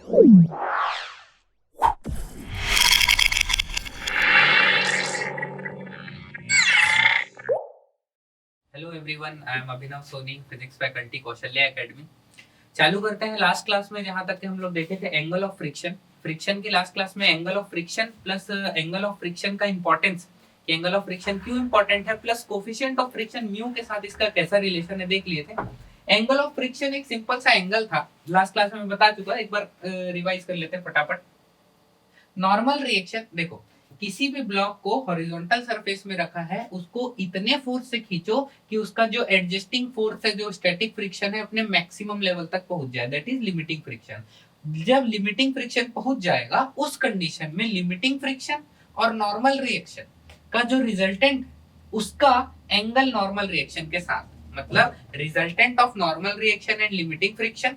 Hello everyone, I am Abhinav Soni, physics faculty Kaushalya Academy. चालू करते हैं लास्ट क्लास में जहां तक हम लोग देखे थे एंगल ऑफ फ्रिक्शन। फ्रिक्शन की लास्ट क्लास में angle of friction plus angle of friction का इंपॉर्टेंस, एंगल ऑफ फ्रिक्शन क्यों इंपॉर्टेंट है, plus coefficient of friction mu के साथ इसका कैसा रिलेशन है, देख लिए थे। एंगल ऑफ फ्रिक्शन एक सिंपल सा एंगल था, लास्ट क्लास में मैं बता चुका, एक बार रिवाइज कर लेते हैं फटाफट। नॉर्मल रिएक्शन देखो, किसी भी ब्लॉक को हॉरिजॉन्टल सरफेस में रखा है, उसको इतने फोर्स से खींचो कि उसका जो एडजस्टिंग फोर्स है, जो स्टैटिक फ्रिक्शन है, अपने मैक्सिमम लेवल तक पहुंच जाए, दैट इज लिमिटिंग फ्रिक्शन। जब लिमिटिंग फ्रिक्शन पहुंच जाएगा, उस कंडीशन में लिमिटिंग फ्रिक्शन और नॉर्मल रिएक्शन का जो रिजल्टेंट, उसका एंगल नॉर्मल रिएक्शन के साथ, मतलब resultant of normal reaction and limiting friction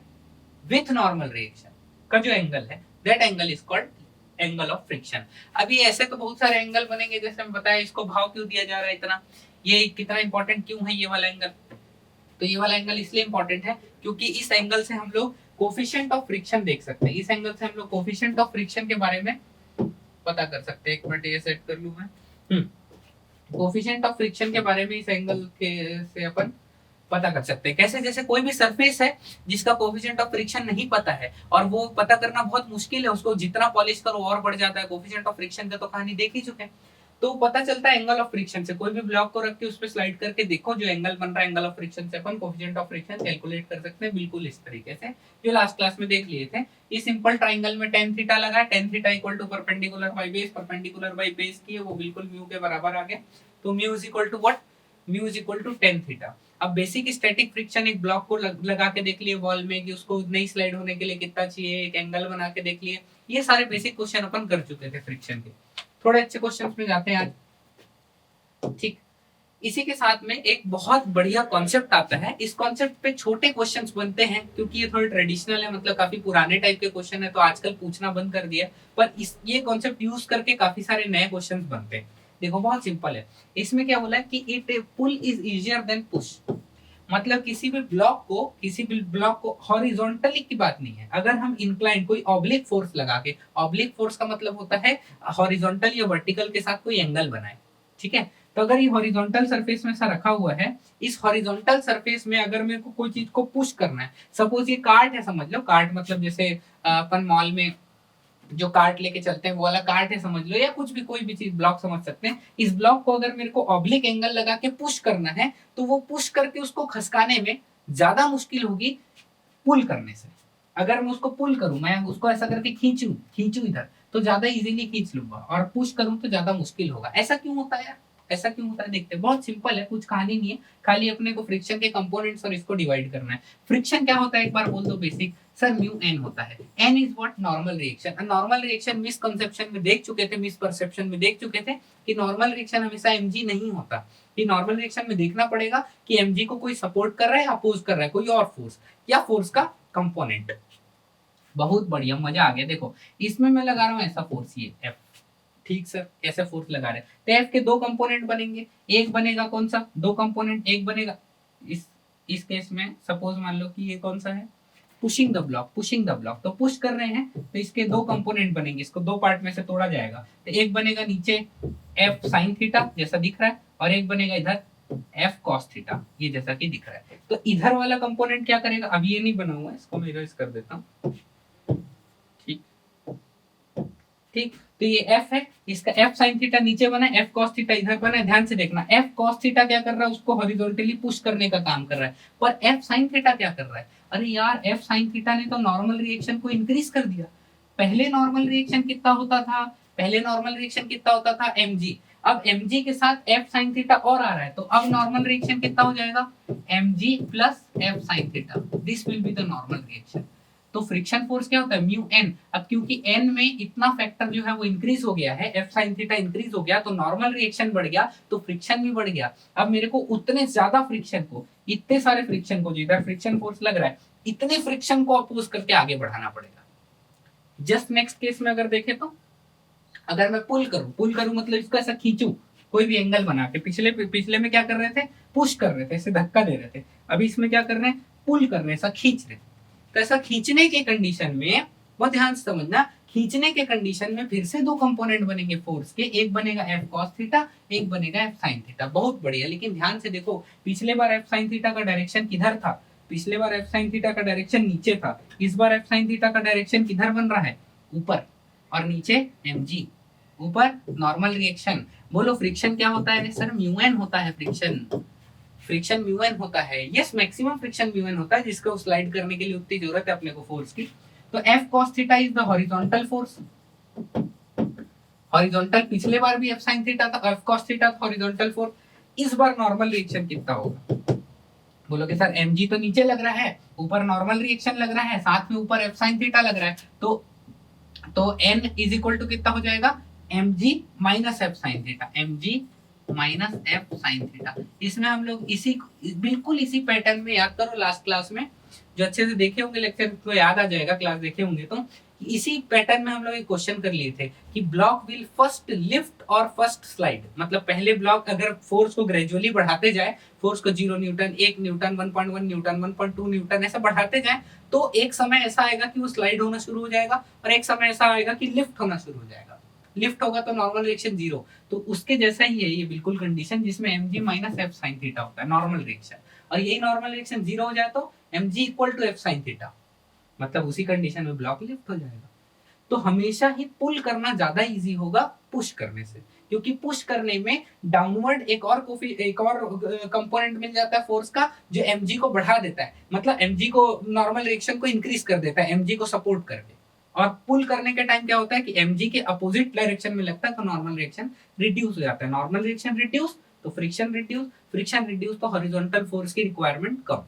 with normal reaction का जो एंगल है, that angle is called angle of friction. अभी ऐसे तो बहुत सारे एंगल बनेंगे, जैसे हम बताया इसको भाव क्यों दिया जा रहा है इतना, ये कितना इंपॉर्टेंट क्यों है ये वाला एंगल। तो ये वाला एंगल इसलिए इंपॉर्टेंट है क्योंकि इस एंगल से हम लोग कोफिशिएंट ऑफ फ्रिक्शन देख सकते हैं। इस एंगल से हम लोग कोफिशिएंट ऑफ फ्रिक्शन के बारे में पता कर सकते हैं। एक मिनट ये सेट कर लूं मैं। कोफिशिएंट ऑफ फ्रिक्शन के बारे में इस एंगल के से अपन पता कर सकते हैं। कैसे? जैसे कोई भी सरफेस है जिसका कोफिशिएंट ऑफ फ्रिक्शन नहीं पता है और वो पता करना बहुत मुश्किल है, उसको जितना पॉलिश करो और बढ़ जाता है। कोफिशिएंट ऑफ फ्रिक्शन का तो कहानी देख ही चुके हैं। तो पता चलता है एंगल ऑफ फ्रिक्शन से। कोई भी ब्लॉक को रख के उस पर स्लाइड करके देखो, जो एंगल बन रहा है एंगल ऑफ फ्रिक्शन से, अपन कोफिशिएंट ऑफ फ्रिक्शन कैलकुलेट कर सकते हैं, बिल्कुल इस तरीके से जो लास्ट क्लास में देख लिए थे। इस सिंपल ट्राइंगल में tan थीटा लगा, tan theta equal to perpendicular by base, perpendicular by base की है वो बिल्कुल म्यू के बराबर आ गया। तो mu is equal to what? Mu is equal to tan theta. अब बेसिक स्टैटिक फ्रिक्शन, एक ब्लॉक को लगा के देख लिए वॉल में कि उसको नहीं स्लाइड होने के लिए कितना चाहिए, एक एंगल बना के देख लिए। ये सारे बेसिक क्वेश्चन अपन कर चुके थे फ्रिक्शन के। थोड़े अच्छे क्वेश्चंस में जाते हैं आज, ठीक। इसी के साथ में एक बहुत बढ़िया कॉन्सेप्ट आता है। इस कॉन्सेप्ट पे छोटे क्वेश्चंस बनते हैं क्योंकि ये थोड़े ट्रेडिशनल है, मतलब काफी पुराने टाइप के क्वेश्चन है, तो आजकल पूछना बंद कर दिया। पर ये कॉन्सेप्ट यूज करके काफी सारे नए क्वेश्चंस बनते हैं। देखो बहुत सिंपल है। इसमें क्या बोला है कि it pull is easier than push. मतलब किसी भी ब्लॉक को हॉरिजॉन्टली की बात नहीं है, अगर हम इंक्लाइन कोई ऑब्लिक फोर्स लगा के, ऑब्लिक फोर्स का मतलब होता है हॉरिजॉन्टल या वर्टिकल के साथ कोई एंगल बनाए, ठीक है। तो अगर ये हॉरिजॉन्टल सरफेस में सा रखा हुआ है, इस हॉरिजॉन्टल सरफेस में अगर मेरे को कोई चीज को पुश करना है, सपोज ये कार्ट है, समझ लो कार्ट, मतलब जैसे अपन मॉल में जो कार्ट लेके चलते हैं वो वाला कार्ट है समझ लो, या कुछ भी कोई भी चीज ब्लॉक समझ सकते हैं। इस ब्लॉक को अगर मेरे को ऑब्लिक एंगल लगा के पुश करना है, तो वो पुश करके उसको खसकाने में ज्यादा मुश्किल होगी पुल करने से। अगर मैं उसको पुल करूं, मैं उसको ऐसा करके खींचू इधर, तो ज्यादा इजीली खींच लूंगा, और पुश करूं तो ज्यादा मुश्किल होगा। ऐसा क्यों होता है यार? ऐसा क्यों होता है देखते हैं। बहुत सिंपल है, कुछ कहानी नहीं है, खाली अपने को फ्रिक्शन के कंपोनेंट्स और इसको डिवाइड करना है। फ्रिक्शन क्या होता है एक बार बोल दो बेसिक सर, म्यू एन होता है। N is what? Normal reaction. Normal reaction misconception में देख चुके थे, मिसपरसेप्शन में देख चुके थे कि नॉर्मल रिएक्शन हमेशा एमजी नहीं होता। कि नॉर्मल रिएक्शन में देखना पड़ेगा कि एमजी को कोई सपोर्ट कर रहा है, अपोज कर रहा है, कोई और फोर्स या फोर्स का कंपोनेंट। बहुत बढ़िया, मजा आ गया। देखो इसमें मैं लगा रहा हूँ ऐसा फोर्स, ये एफ, ठीक सर, ऐसे फोर्स लगा रहे हैं तो एफ के दो कंपोनेंट बनेंगे। एक बनेगा कौन सा? दो कंपोनेंट, एक बनेगा इस केस में सपोज मान लो कि ये कौन सा है, pushing the block. Pushing the block तो पुश कर रहे हैं, तो इसके दो कंपोनेंट बनेंगे, इसको दो पार्ट में से तोड़ा जाएगा। तो एक बनेगा नीचे एफ साइन थीटा जैसा दिख रहा है, और एक बनेगा इधर एफ कॉस थीटा, ये जैसा कि दिख रहा है। तो इधर वाला कंपोनेंट क्या करेगा? अभी ये नहीं बना हुआ है, इसको मैं इरेज कर देता हूँ, ठीक ठीक। तो ये एफ है, इसका एफ साइन थीटा नीचे बना है, एफ कॉस थीटा इधर बना है। ध्यान से देखना, एफ कॉस थीटा क्या कर रहा है? उसको हॉरिजॉन्टली पुश करने का काम कर रहा है। पर एफ साइन थीटा क्या कर रहा है? अरे यार, एफ साइन थीटा ने तो नॉर्मल रिएक्शन को इंक्रीज कर दिया। पहले नॉर्मल रिएक्शन कितना होता था? पहले नॉर्मल रिएक्शन कितना होता था? mg। अब mg के साथ f sin थीटा और आ रहा है, तो अब नॉर्मल रिएक्शन कितना हो जाएगा? mg plus f sin theta. This will be the normal reaction. तो फ्रिक्शन फोर्स क्या होता है? Mu N. अब क्योंकि एन में इतना फैक्टर जो है वो इंक्रीज हो गया है, एफ साइन थीटा इंक्रीज हो गया, तो नॉर्मल रिएक्शन बढ़ गया, तो फ्रिक्शन भी बढ़ गया। अब मेरे को उतने ज्यादा फ्रिक्शन को, इतने सारे फ्रिक्शन को, जिधर फ्रिक्शन फोर्स लग रहा है, इतने फ्रिक्शन को अपोज करके आगे बढ़ाना पड़ेगा। जस्ट नेक्स्ट केस में अगर देखें तो, अगर मैं पुल करूं मतलब इसको ऐसा खींचूं, कोई भी एंगल बना के, पिछले में क्या कर रहे थे? पुश कर रहे थे, ऐसे धक्का दे रहे थे। अभी इसमें क्या कर रहे हैं? पुल कर रहे हैं, ऐसा खींच रहे हैं। तो ऐसा खींचने के कंडीशन में बहुत ध्यान से समझना, खींचने के कंडीशन में फिर से दो कंपोनेंट बनेंगे फोर्स के, एक बनेगा F cos थीटा, एक बनेगा F sin थीटा। बहुत बढ़िया, लेकिन ध्यान से देखो, पिछले बार F sin थीटा का डायरेक्शन किधर था? पिछले बार F sin थीटा का डायरेक्शन नीचे था, इस बार F sin थीटा का डायरेक्शन किधर बन रहा है? ऊपर, और नीचे mg, ऊपर नॉर्मल रिएक्शन। बोलो फ्रिक्शन क्या होता है सर? म्यू एन होता है फ्रिक्शन, फ्रिक्शन म्यू एन होता है। Yes, maximum friction mu N होता है, जिसको स्लाइड करने के लिए उतनी जरूरत है अपने को फोर्स की। तो F cos theta is the horizontal force, horizontal. पिछले बार भी F sin थीटा था, F cos theta horizontal force. इस बार नॉर्मल रिएक्शन कितना होगा? बोलोगे सर mg तो नीचे लग रहा है, ऊपर नॉर्मल रिएक्शन लग रहा है, साथ में ऊपर F sin थीटा लग रहा है, तो n इज इक्वल टू कितना हो जाएगा? mg minus F sin theta, mg minus F sin theta. इसमें हम लोग बिल्कुल इसी पैटर्न में, याद करो लास्ट क्लास में जो अच्छे से देखे होंगे लेक्चर तो याद आ जाएगा, क्लास देखे होंगे तो इसी पैटर्न में हम लोग एक क्वेश्चन कर लिए थे कि ब्लॉक विल फर्स्ट लिफ्ट और फर्स्ट स्लाइड। मतलब पहले ब्लॉक अगर फोर्स को ग्रेजुअली बढ़ाते जाए, फोर्स को 0 न्यूटन, 1 न्यूटन, 1.1 न्यूटन, 1.2 न्यूटन ऐसा बढ़ाते जाए, तो एक समय ऐसा आएगा कि वो स्लाइड होना शुरू हो जाएगा, और एक समय ऐसा आएगा कि लिफ्ट होना शुरू हो जाएगा। लिफ्ट होगा तो नॉर्मल रिएक्शन 0, तो उसके जैसा ही है ये बिल्कुल कंडीशन, जिसमें mg minus F sin theta होता है नॉर्मल रिएक्शन, और यही नॉर्मल रिएक्शन 0 हो जाए तो mg equal to F sin theta, मतलब उसी कंडीशन में ब्लॉक लिफ्ट हो जाएगा। तो हमेशा ही पुल करना ज्यादा इजी होगा पुश करने से, क्योंकि पुश करने में डाउनवर्ड एक और कंपोनेंट मिल जाता है फोर्स का, जो mg को बढ़ा देता है, मतलब mg को नॉर्मल रिएक्शन को इंक्रीज कर देता है, mg को सपोर्ट करके। और पुल करने के टाइम क्या होता है कि mg के अपोजिट डायरेक्शन में लगता है, तो नॉर्मल रिएक्शन रिड्यूस हो जाता है। नॉर्मल रिएक्शन रिड्यूस तो फ्रिक्शन रिड्यूस, फ्रिक्शन रिड्यूस तो हॉरिजॉन्टल फोर्स की रिक्वायरमेंट कम।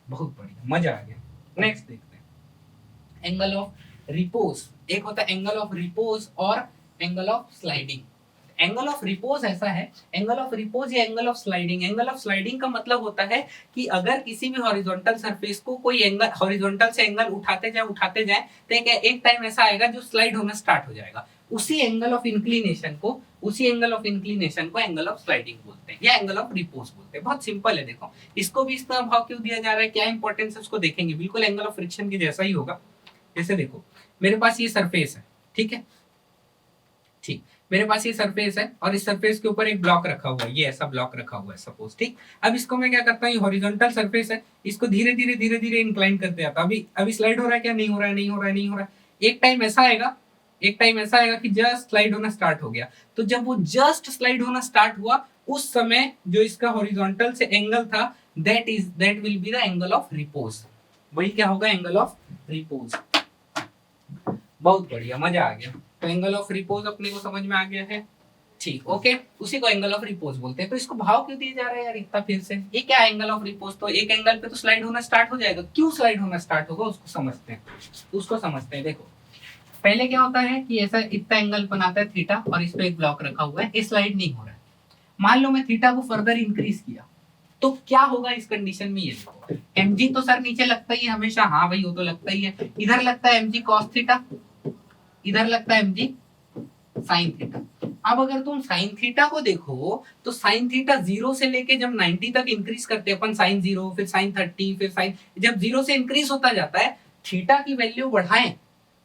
बहुत बढ़िया, मजा आ गया। नेक्स्ट देखते हैं एंगल ऑफ रिपोज। एक होता है एंगल ऑफ रिपोज और angle of sliding. Angle of repose ऐसा है, एंगल ऑफ रिपोज या angle of sliding. Angle of sliding का मतलब होता है कि अगर किसी भी हॉरिजॉन्टल सरफेस को कोई एंगल, हॉरिजॉन्टल से एंगल उठाते जाए तो एक टाइम ऐसा आएगा जो स्लाइड होना स्टार्ट हो जाएगा। उसी एंगल ऑफ इंक्लिनेशन को एंगल ऑफ स्लाइडिंग बोलते हैं या एंगल ऑफ रिपोज बोलते हैं। बहुत सिंपल है, देखो इसको भी इस तरह भाव क्यों दिया जा रहा है, क्या इंपॉर्टेंस है उसको देखेंगे। बिल्कुल एंगल ऑफ फ्रिक्शन के जैसा ही होगा। जैसे देखो मेरे पास ये सरफेस है, ठीक है, ठीक, मेरे पास ये सरफेस है और इस सरफेस के ऊपर एक ब्लॉक रखा हुआ है, ये ऐसा ब्लॉक रखा हुआ है सपोज, ठीक। अब इसको मैं क्या करता हूँ, हॉरिजॉन्टल सरफेस है, इसको धीरे धीरे इंक्लाइन करते जाता। अभी स्लाइड हो रहा है क्या? नहीं हो रहा है। एक टाइम ऐसा आएगा कि जस्ट स्लाइड होना स्टार्ट हो गया। तो जब वो जस्ट स्लाइड होना स्टार्ट हुआ, उस समय जो इसका हॉरिजॉन्टल से एंगल था, that will be the angle of repose. वही क्या होगा? Angle of repose. बहुत बढ़िया, मजा आ गया। तो एंगल ऑफ रिपोज अपने को समझ में आ गया है, ठीक, ओके। उसी को एंगल ऑफ रिपोज बोलते हैं। तो इसको भाव क्यों दिया जा रहा है यार इतना फिर से? ये क्या एंगल ऑफ रिपोज? तो एक एंगल पे तो स्लाइड होना स्टार्ट हो जाएगा। क्यों स्लाइड होना स्टार्ट होगा उसको समझते हैं। देखो पहले क्या होता है कि ऐसा इतना एंगल बनाता है थीटा, और इस पे एक ब्लॉक रखा हुआ है, ये स्लाइड नहीं हो रहा है। मान लो मैं थीटा को फर्दर इंक्रीज किया, तो क्या होगा इस कंडीशन में? ये देखो mg तो सर नीचे लगता ही है हमेशा, हाँ भाई वो तो लगता ही है। इधर लगता है mg cos थीटा, इधर लगता है mg sin थीटा। अब अगर तुम sin थीटा को देखो तो sin थीटा 0 से लेके जब 90 तक इंक्रीज करते हैं अपन, sin 0 फिर sin 30 फिर sin, जब 0 से इंक्रीज होता जाता है, थीटा की वैल्यू बढ़ाएं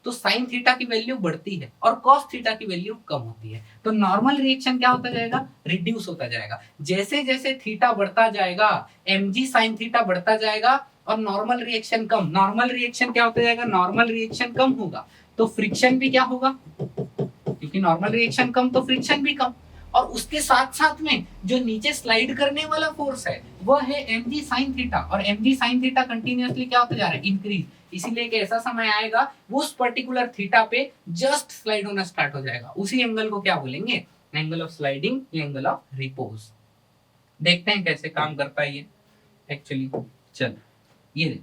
तो sin थीटा की वैल्यू बढ़ती है और cos थीटा की वैल्यू कम होती है। तो नॉर्मल रिएक्शन क्या होता जाएगा? रिड्यूस होता जाएगा। जैसे जैसे थीटा बढ़ता जाएगा, mg sin थीटा बढ़ता जाएगा और नॉर्मल रिएक्शन कम। नॉर्मल रिएक्शन क्या होता जाएगा? नॉर्मल रिएक्शन कम होगा तो फ्रिक्शन भी क्या होगा? क्योंकि नॉर्मल रिएक्शन कम तो फ्रिक्शन भी कम। और उसके साथ साथ में जो नीचे स्लाइड करने वाला फोर्स है वो है mg sin थीटा, और mg sin थीटा कंटिन्यूअसली क्या होता जा रहा है? इंक्रीज। इसीलिए एक ऐसा समय आएगा उस पर्टिकुलर थीटा पे जस्ट स्लाइड होना स्टार्ट हो जाएगा। उसी एंगल को क्या बोलेंगे? एंगल ऑफ स्लाइडिंग या एंगल ऑफ रिपोज। देखते हैं कैसे काम करता है ये एक्चुअली। चल ये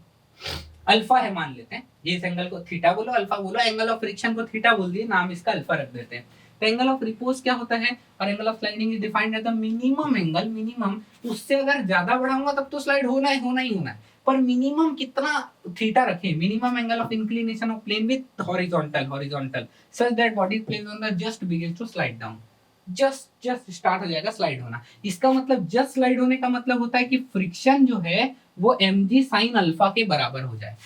अल्फा है, मान लेते हैं ये इस एंगल को थीटा बोलो, अल्फा बोलो, एंगल ऑफ फ्रिक्शन को थीटा बोल दिए, नाम इसका अल्फा रख देते हैं। तो एंगल ऑफ रिपोज क्या होता है? और angle of sliding is defined as the minimum angle, minimum, उससे अगर ज्यादा बढ़ाऊंगा तब तो स्लाइड होना ही, पर मिनिमम कितना थीटा रखें? Minimum angle of inclination of plane with horizontal such that body plane on the just begins to slide down. Just start हो जाएगा स्लाइड होना। इसका मतलब जस्ट स्लाइड होने का मतलब होता है कि फ्रिक्शन जो है वो mg sin अल्फा के बराबर हो जाए।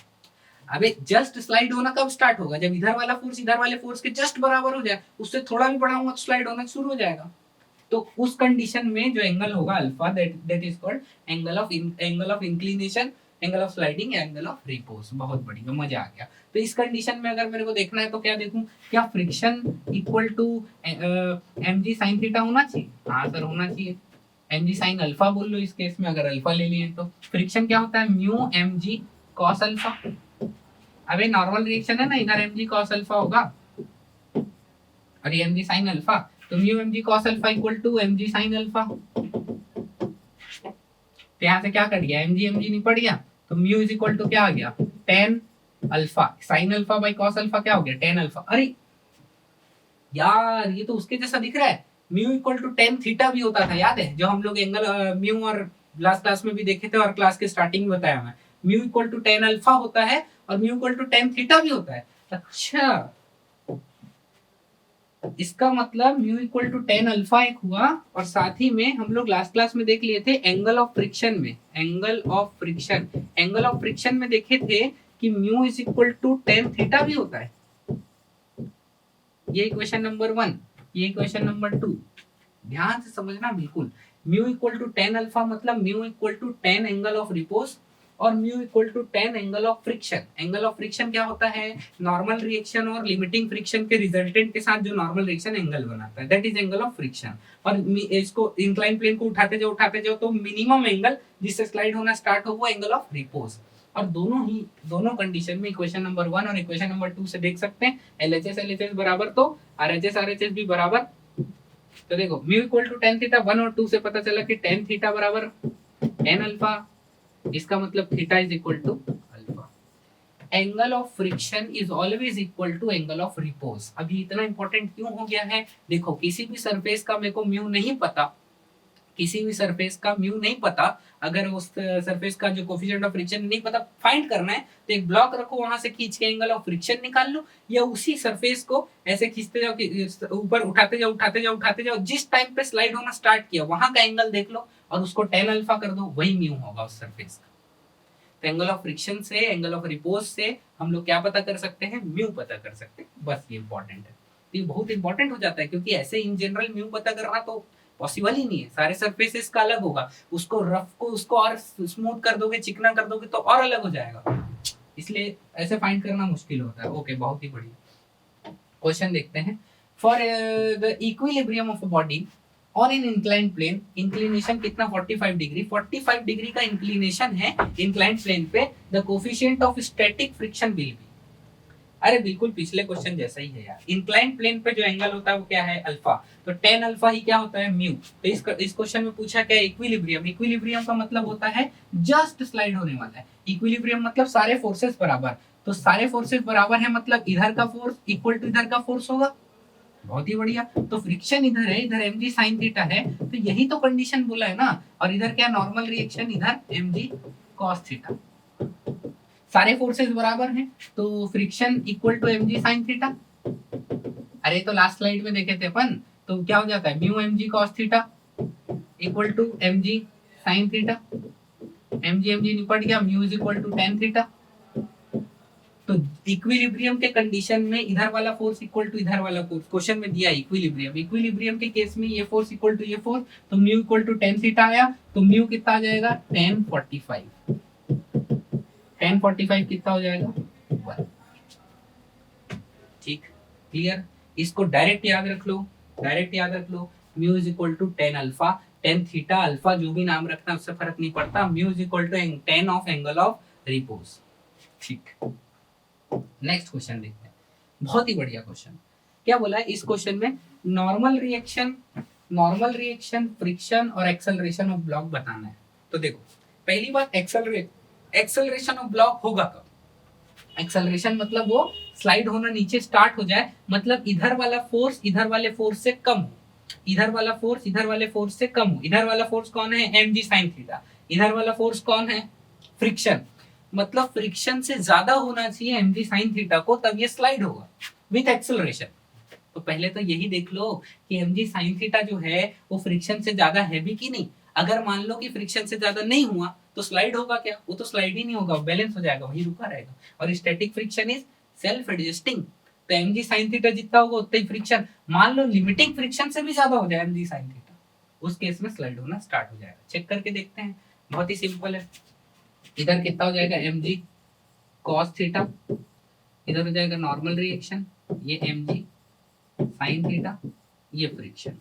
अबे जस्ट स्लाइड होना कब स्टार्ट होगा? जब इधर वाला फोर्स इधर वाले फोर्स के जस्ट बराबर हो जाए, उससे थोड़ा भी बढ़ाऊंगा तो स्लाइड होना शुरू हो जाएगा। तो उस कंडीशन में जो एंगल होगा alpha, that is called angle of inclination, angle of sliding, angle of repose. बहुत बढ़िया, मजा आ गया। तो इस कंडीशन में अगर मेरे को देखना है तो क्या देखूं, क्या friction equal to mg sin theta होना चाहिए? हाँ सर होना चाहिए। mg sin अल्फा बोल लो इस केस में, अगर अल्फा ले लिए तो फ्रिक्शन क्या होता है, म्यू mg cos अल्फा। अबे नॉर्मल रिएक्शन है ना, इधर mg cos अल्फा होगा और ये mg sin अल्फा, तो mu mg cos alpha equal to mg sin alpha. तो यहाँ से क्या कट गया, mg mg निपट गया, तो म्यू इज इक्वल टू क्या आ गया, tan alpha sin alpha by cos alpha क्या हो गया, tan अल्फा। अरे यार ये तो उसके जैसा दिख रहा है, mu equal to tan theta भी होता था, याद है? जो हम लोग एंगल म्यू और लास्ट क्लास में भी देखे थे और क्लास के स्टार्टिंग में बताया मैं, mu equal to tan alpha होता है और mu equal to tan theta भी होता है। अच्छा, इसका मतलब mu equal to tan alpha एक हुआ, और साथ ही में हम लोग लास्ट क्लास में देख लिए थे एंगल ऑफ फ्रिक्शन में, एंगल ऑफ फ्रिक्शन में देखे थे कि mu is equal to tan theta भी होता है। ये इक्वेशन नंबर 1, ये इक्वेशन नंबर 2, ध्यान से समझना बिल्कुल। Mu equal to tan alpha मतलब mu equal to tan angle of repose, और mu equal to tan angle of friction. Angle of friction क्या होता है, नॉर्मल रिएक्शन और लिमिटिंग फ्रिक्शन के रिजल्टेंट के साथ जो नॉर्मल रिएक्शन एंगल बनाता है, that is angle of friction. और इसको इंक्लाइन प्लेन को उठाते जाओ तो मिनिमम एंगल जिससे स्लाइड होना स्टार्ट हो वो एंगल ऑफ रिपोज। और दोनों कंडीशन में इक्वेशन नंबर 1 और इक्वेशन नंबर 2 से देख सकते हैं, LHS बराबर तो RHS भी बराबर। तो देखो mu equal to tan theta 1 और 2 से पता चला कि tan थीटा बराबर tan अल्फा, इसका मतलब theta is equal to alpha. Angle of friction is always equal to angle of repose. अभी इतना इंपॉर्टेंट क्यों हो गया है, देखो किसी भी सरफेस का मेरे को म्यू नहीं पता, किसी भी सरफेस का म्यू नहीं पता, अगर उस सरफेस का जो कोफिशिएंट ऑफ फ्रिक्शन नहीं पता फाइंड करना है, तो एक ब्लॉक रखो, वहां से खींच के एंगल ऑफ फ्रिक्शन निकाल लो, या उसी सरफेस को ऐसे खींचते जाओ कि ऊपर उठाते जाओ, जिस टाइम पे स्लाइड होना स्टार्ट किया वहां का एंगल देख लो और उसको tan अल्फा कर दो, वही म्यू होगा उस सरफेस का। तो एंगल ऑफ फ्रिक्शन से, एंगल ऑफ रिपोज से हम लोग क्या पता कर सकते हैं, म्यू पता कर सकते हैं। बस ये इंपॉर्टेंट है, तो ये बहुत इंपॉर्टेंट हो जाता है, क्योंकि ऐसे इन जनरल म्यू पता करना तो पॉसिबल ही नहीं है। सारे सरफेसेस का अलग होगा, उसको रफ को उसको और स्मूथ कर दोगे, चिकना कर दोगे तो और अलग हो जाएगा, इसलिए ऐसे फाइंड करना मुश्किल होता है। ओके, बहुत ही बढ़िया। क्वेश्चन देखते हैं। For the equilibrium of a body on an inclined plane, inclination कितना, 45 डिग्री, 45 डिग्री का इंक्लिनेशन है इंक्लाइंड प्लेन पे, the coefficient of static friction will be. अरे बिल्कुल पिछले क्वेश्चन जैसा ही है यार। इंक्लाइंड प्लेन पे जो एंगल होता है वो क्या है, अल्फा, तो tan अल्फा ही क्या होता है, म्यू। तो इस क्वेश्चन में पूछा क्या, इक्विलिब्रियम। इक्विलिब्रियम का मतलब होता है जस्ट स्लाइड होने वाला है। इक्विलिब्रियम मतलब सारे फोर्सेस बराबर, तो सारे फोर्सेस बराबर है मतलब इधर का फोर्स इक्वल टू इधर का फोर्स होगा। बहुत ही बढ़िया। तो फ्रिक्शन इधर है, इधर mg sin थीटा है, तो यही तो कंडीशन बोला है ना। और इधर क्या, नॉर्मल रिएक्शन, इधर mg cos थीटा। सारे फोर्सेस बराबर हैं, तो friction equal to mg sin theta. अरे तो लास्ट स्लाइड में देखे थे अपन, तो क्या हो जाता है, mu mg cos theta equal to mg sin theta. mg निपट गया, mu is equal to tan theta. तो इक्विलिब्रियम के कंडीशन में इधर वाला फोर्स इक्वल टू इधर वाला फोर्स, क्वेश्चन में दिया इक्विलिब्रियम के केस में ये फोर्स इक्वल टू ये फोर्स, तो mu equal to tan theta आया, तो म्यू कितना आ जाएगा, tan 45। tan 45 कितना हो जाएगा, 1। ठीक, क्लियर। इसको डायरेक्ट याद रख लो, mu is equal to tan alpha, tan theta alpha जो भी नाम रखना उससे फर्क नहीं पड़ता, mu is equal to tan of angle of repose. ठीक, नेक्स्ट क्वेश्चन देखते हैं। बहुत ही बढ़िया क्वेश्चन। क्या बोला है इस क्वेश्चन में, नॉर्मल रिएक्शन, फ्रिक्शन और एक्सेलरेशन ऑफ ब्लॉक बताना है। तो देखो पहली बात, एक्सेलरेशन ऑफ ब्लॉक होगा कब, एक्सेलरेशन मतलब वो स्लाइड होना नीचे स्टार्ट हो जाए, मतलब इधर वाला फोर्स इधर वाले फोर्स से कम हो, इधर वाला फोर्स इधर वाले फोर्स से कम हो। इधर वाला फोर्स कौन है, mg sin थीटा, इधर वाला फोर्स कौन है, फ्रिक्शन, मतलब फ्रिक्शन से ज्यादा होना चाहिए mg sin थीटा को, तब ये स्लाइड होगा विद एक्सेलरेशन। तो पहले तो यही देख लो कि mg sin थीटा जो है वो फ्रिक्शन से ज्यादा है भी कि नहीं। अगर मान लो कि फ्रिक्शन से ज्यादा नहीं हुआ तो स्लाइड होगा क्या? वो तो स्लाइड ही नहीं होगा, बैलेंस हो जाएगा, वही रुका रहेगा। और static friction is self adjusting, तो mg sin थीटा जितना होगा उतना ही फ्रिक्शन, मान लो लिमिटिंग फ्रिक्शन से भी ज्यादा हो जाए mg sin थीटा, उस केस में स्लाइड होना स्टार्ट हो जाएगा। चेक करके देखते हैं, बहुत ही सिंपल है। इधर कितना हो जाएगा mg cos थीटा, इधर हो जाएगा नॉर्मल रिएक्शन, ये mg sin थीटा, ये फ्रिक्शन।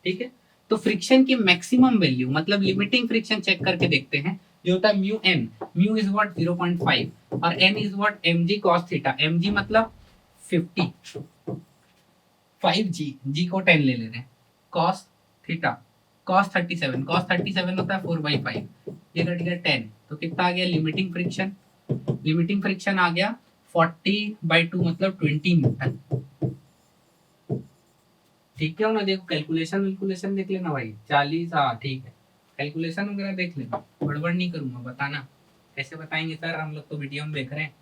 ठीक है, तो फ्रिक्शन की मैक्सिमम वैल्यू मतलब लिमिटिंग फ्रिक्शन चेक करके देखते हैं, जो होता है mu N, mu is what 0.5 और N is what mg cos theta, mg मतलब 50, 5g, g को 10 ले रहे हैं, cos थीटा cos 37, cos 37 होता है 4/5, ये कट गया 10, तो कितना आ गया लिमिटिंग फ्रिक्शन? लिमिटिंग फ्रिक्शन आ गया 40/2 मतलब 20 न्यूटन। ठीक है ना, देखो कैलकुलेशन देख लेना भाई, 40, हाँ ठीक है, कैलकुलेशन वगैरह देख लेना, गड़बड़ नहीं करूंगा, बताना कैसे बताएंगे सर, हम लोग तो वीडियो में देख रहे हैं।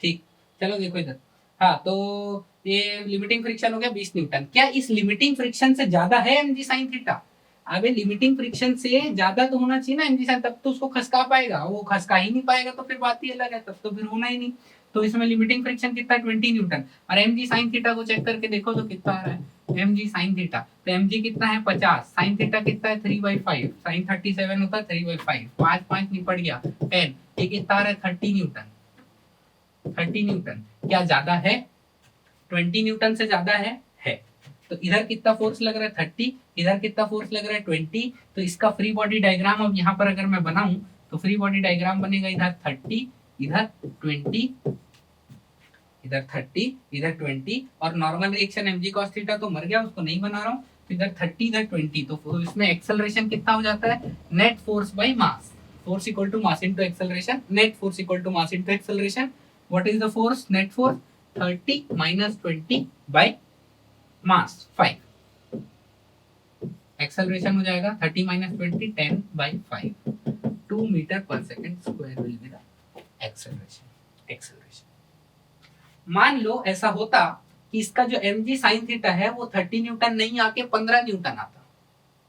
ठीक, चलो देखो इधर, हाँ तो ये लिमिटिंग फ्रिक्शन हो गया 20 न्यूटन। क्या इस लिमिटिंग फ्रिक्शन से ज्यादा है mg sin थीटा? अबे लिमिटिंग फ्रिक्शन से ज्यादा तो होना चाहिए ना mg sin, तब तो उसको खसका पाएगा, वो खसका ही नहीं पाएगा तो फिर बात ही अलग है, तब तो फिर होना ही नहीं। तो इसमें लिमिटिंग फ्रिक्शन कितना है 20 न्यूटन, और mg sin थीटा को चेक करके देखो तो कितना आ रहा है mg sin थीटा, तो mg कितना है 50, sin थीटा कितना है 3/5, sin 37 होता है 3/5, 5 5 निपट गया 10, ये कितना आ रहा है 30 न्यूटन, 30 न्यूटन। क्या ज्यादा है? 20 न्यूटन से ज्यादा है। तो इधर कितना फोर्स लग रहा है 30, इधर कितना फोर्स लग रहा है 20, तो इसका फ्री बॉडी डायग्राम अब यहाँ पर अगर मैं बनाऊं तो फ्री बॉडी डायग्राम बनेगा, इधर 30, इधर 20, इधर 30, इधर 20, और normal reaction mg cos theta तो मर गया, उसको नहीं बना रहा हूँ, तो इधर 30, इधर 20, तो इसमें एक्सेलरेशन कितना हो जाता है, net force by mass, force equal to mass into acceleration, net force equal to mass into acceleration. What is the force? Net force 30 minus 20 by mass 5, acceleration हो जाएगा 30 minus 20 10/5, 2 मीटर पर second square will be the acceleration. मान लो ऐसा होता कि इसका जो mg sin थीटा है वो 30 न्यूटन नहीं आके 15 न्यूटन आता,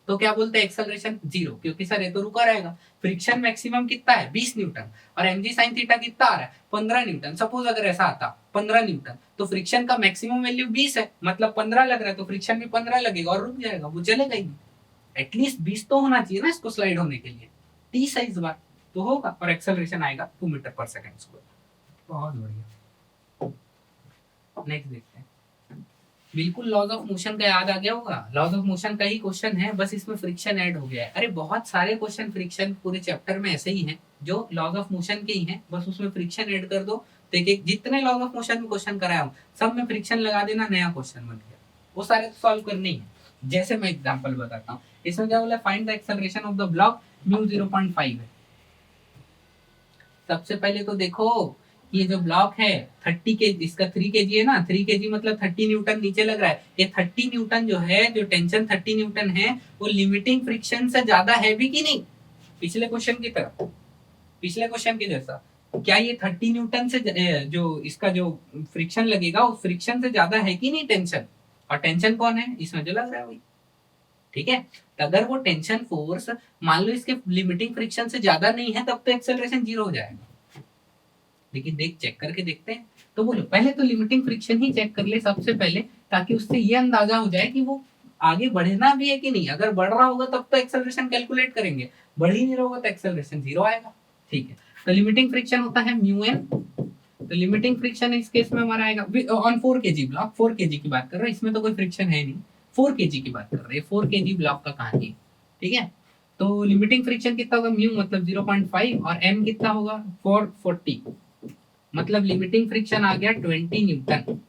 तो क्या बोलते हैं एक्सेलरेशन 0, क्योंकि सर ये तो रुका रहेगा। फ्रिक्शन मैक्सिमम कितना है 20 न्यूटन, और mg sin थीटा कितना आ रहा है 15 न्यूटन। सपोज अगर ऐसा आता 15 न्यूटन, तो फ्रिक्शन का मैक्सिमम वैल्यू 20 है, मतलब 15 लग रहा है, तो फ्रिक्शन भी 15 लगेगा और रुक जाएगा, वो चलेगा ही नहीं। एटलीस्ट 20 तो होना चाहिए ना इसको स्लाइड होने के लिए, 30 है इस बार तो होगा, और एक्सेलरेशन आएगा 2 मीटर पर सेकंड स्क्वायर। बहुत बढ़िया, नेक्स्ट देखते हैं। बिल्कुल लॉज ऑफ मोशन का याद आ गया होगा, लॉज ऑफ मोशन का ही क्वेश्चन है, बस इसमें फ्रिक्शन ऐड हो गया है। अरे बहुत सारे क्वेश्चन फ्रिक्शन पूरे चैप्टर में ऐसे ही हैं जो लॉज ऑफ मोशन के ही हैं, बस उसमें फ्रिक्शन ऐड कर दो। देखिए जितने लॉज ऑफ मोशन में क्वेश्चन कराया हूँ सब में फ्रिक्शन लगा देना, नया क्वेश्चन बन गया, वो सारे तो सॉल्व करने ही है। जैसे मैं एग्जांपल बताता हूँ, इसमें क्या बोला, find the acceleration of the block, mu 0.5 है। सबसे पहले तो देखो ये जो ब्लॉक है 30 के, इसका 3 kg है ना, 3 kg मतलब 30 न्यूटन नीचे लग रहा है। ये 30 न्यूटन जो है, जो टेंशन 30 न्यूटन है, वो लिमिटिंग फ्रिक्शन से ज्यादा है भी कि नहीं? पिछले क्वेश्चन की तरह, पिछले क्वेश्चन के जैसा, क्या ये 30 न्यूटन से जो इसका जो फ्रिक्शन लगेगा उस फ्रिक्शन से ज्यादा है कि नहीं टेंशन? और टेंशन कौन है इसमें जो लग रहा है वही, ठीक है। तो अगर वो टेंशन फोर्स मान लो इसके लिमिटिंग फ्रिक्शन से ज्यादा नहीं है, तब तो एक्सेलरेशन 0 हो जाएगा। लेकिन देख चेक करके देखते हैं, तो बोलो पहले तो लिमिटिंग फ्रिक्शन ही चेक कर ले सबसे पहले, ताकि उससे ये अंदाजा हो जाए कि वो आगे बढ़ना भी है कि नहीं। अगर बढ़ रहा होगा तब तो एक्सेलरेशन कैलकुलेट करेंगे, बढ़ ही नहीं रहा होगा तो एक्सेलरेशन 0 आएगा, ठीक है। तो लिमिटिंग फ्रिक्शन होता है म्यू एन, तो लिमिटिंग फ्रिक्शन इस केस में हमारा आएगा ऑन 4 kg ब्लॉक, 4 kg की बात कर रहे हैं, इसमें तो कोई फ्रिक्शन है नहीं, 4 kg की बात कर रहे हैं, 4 kg ब्लॉक का कहानी, ठीक है। तो लिमिटिंग फ्रिक्शन कितना होगा, म्यू मतलब 0.5 और एम कितना होगा 440, मतलब लिमिटिंग फ्रिक्शन आ गया 20 न्यूटन।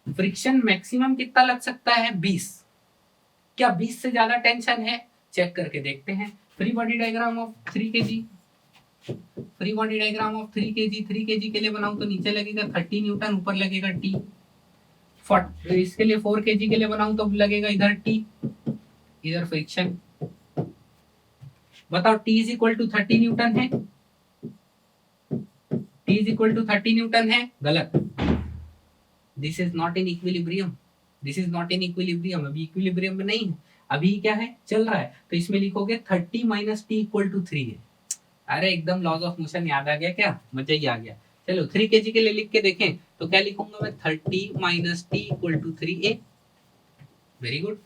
फ्रिक्शन मैक्सिमम कितना लग सकता है 20, क्या 20 से ज्यादा टेंशन है? चेक करके देखते हैं। Free body diagram of 3 kg, free body diagram of 3 kg, 3 kg के लिए बनाऊं तो नीचे लगेगा 30 न्यूटन, ऊपर लगेगा टी। इसके लिए 4 kg के लिए बनाऊं तो लगेगा इधर टी, इधर फ्रिक्शन। बताओ T is equal to 30 newton है, T is equal to 30 newton है, गलत। This is not in equilibrium, this is not in equilibrium, अभी इक्विलिब्रियम में नहीं है। अभी क्या है, चल रहा है, तो इसमें लिखोगे 30 माइनस टी इक्वल टू 3 है। अरे एकदम लॉज ऑफ मोशन याद आ गया क्या, मजा ही आ गया। चलो 3 kg के लिए लिख के देखें तो क्या लिखूंगा मैं, 30 minus T equal to 3a। Very good.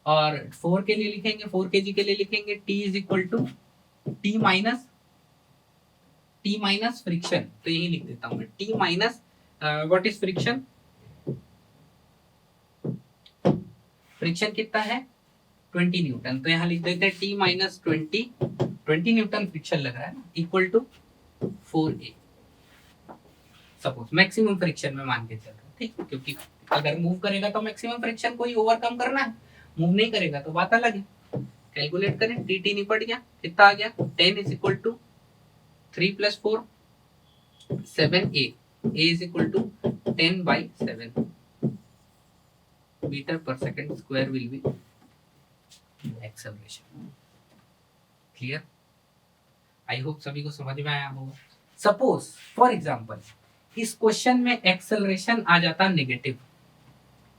और 4 के लिए लिखेंगे, 4 kg के लिए लिखेंगे t is equal to T minus friction, तो यही लिख देता हूँ मैं, T minus what is friction, friction कितना है 20 न्यूटन, तो यहाँ लिख देते हैं टी माइनस 20 न्यूटन फ्रिक्शन लग रहा है ना, equal to 4a। Suppose maximum friction में मान के चल रहा है, ठीक, क्योंकि अगर मूव करेगा तो मैक्सिमम फ्रिक्शन को ही ओवरकम करना है, मूव नहीं करेगा तो बात अलग है। कैलकुलेट करें, टी निपट गया, कितना आ गया, 10 is equal to 3 plus 4 7a, a is equal to 10/7 metre पर second square will be acceleration. Clear? I hope सभी को समझ में आया होगा। सपोज फॉर एग्जांपल इस क्वेश्चन में एक्सेलरेशन आ जाता नेगेटिव,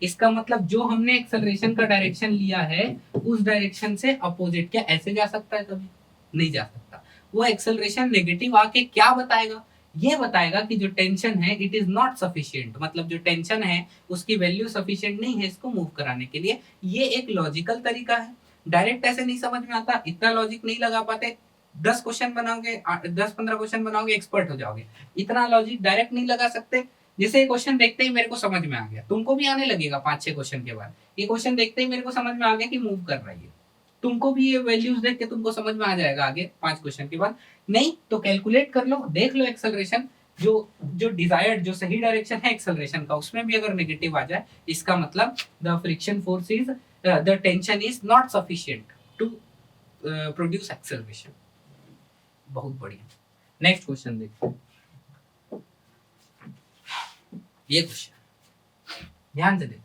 इसका मतलब जो हमने एक्सेलरेशन का डायरेक्शन लिया है उस डायरेक्शन से अपोजिट, क्या ऐसे जा सकता है, कभी नहीं जा सकता। वो एक्सेलरेशन नेगेटिव आके क्या बताएगा, ये बताएगा कि जो टेंशन है इट इज नॉट सफिशिएंट, मतलब जो टेंशन है उसकी वैल्यू सफिशिएंट नहीं है इसको मूव कराने के लिए। ये एक लॉजिकल तरीका है, डायरेक्ट ऐसे नहीं समझ में आता, इतना लॉजिक नहीं लगा पाते। 10 क्वेश्चन बनाओगे, 10-15 क्वेश्चन बनाओगे, एक्सपर्ट हो जाओगे। इतना लॉजिक डायरेक्ट नहीं लगा सकते। जैसे ये क्वेश्चन देखते ही मेरे को समझ में आ गया, तुमको भी आने लगेगा 5-6 क्वेश्चन के बाद। ये क्वेश्चन देखते ही मेरे को समझ में आ गया कि मूव कर रही है, तुमको भी ये वैल्यूज देख के तुमको समझ में आ जाएगा आगे 5 क्वेश्चन के बाद। नहीं तो कैलकुलेट कर लो, देख लो एक्सेलरेशन, जो डिजायर्ड, जो सही डायरेक्शन है एक्सेलरेशन का, उसमें भी अगर नेगेटिव आ जाए, इसका मतलब the friction force is, the tension is not sufficient to produce acceleration. बहुत बढ़िया। नेक्स्ट क्वेश्चन देखते हैं। ये क्वेश्चन ध्यान से देखो,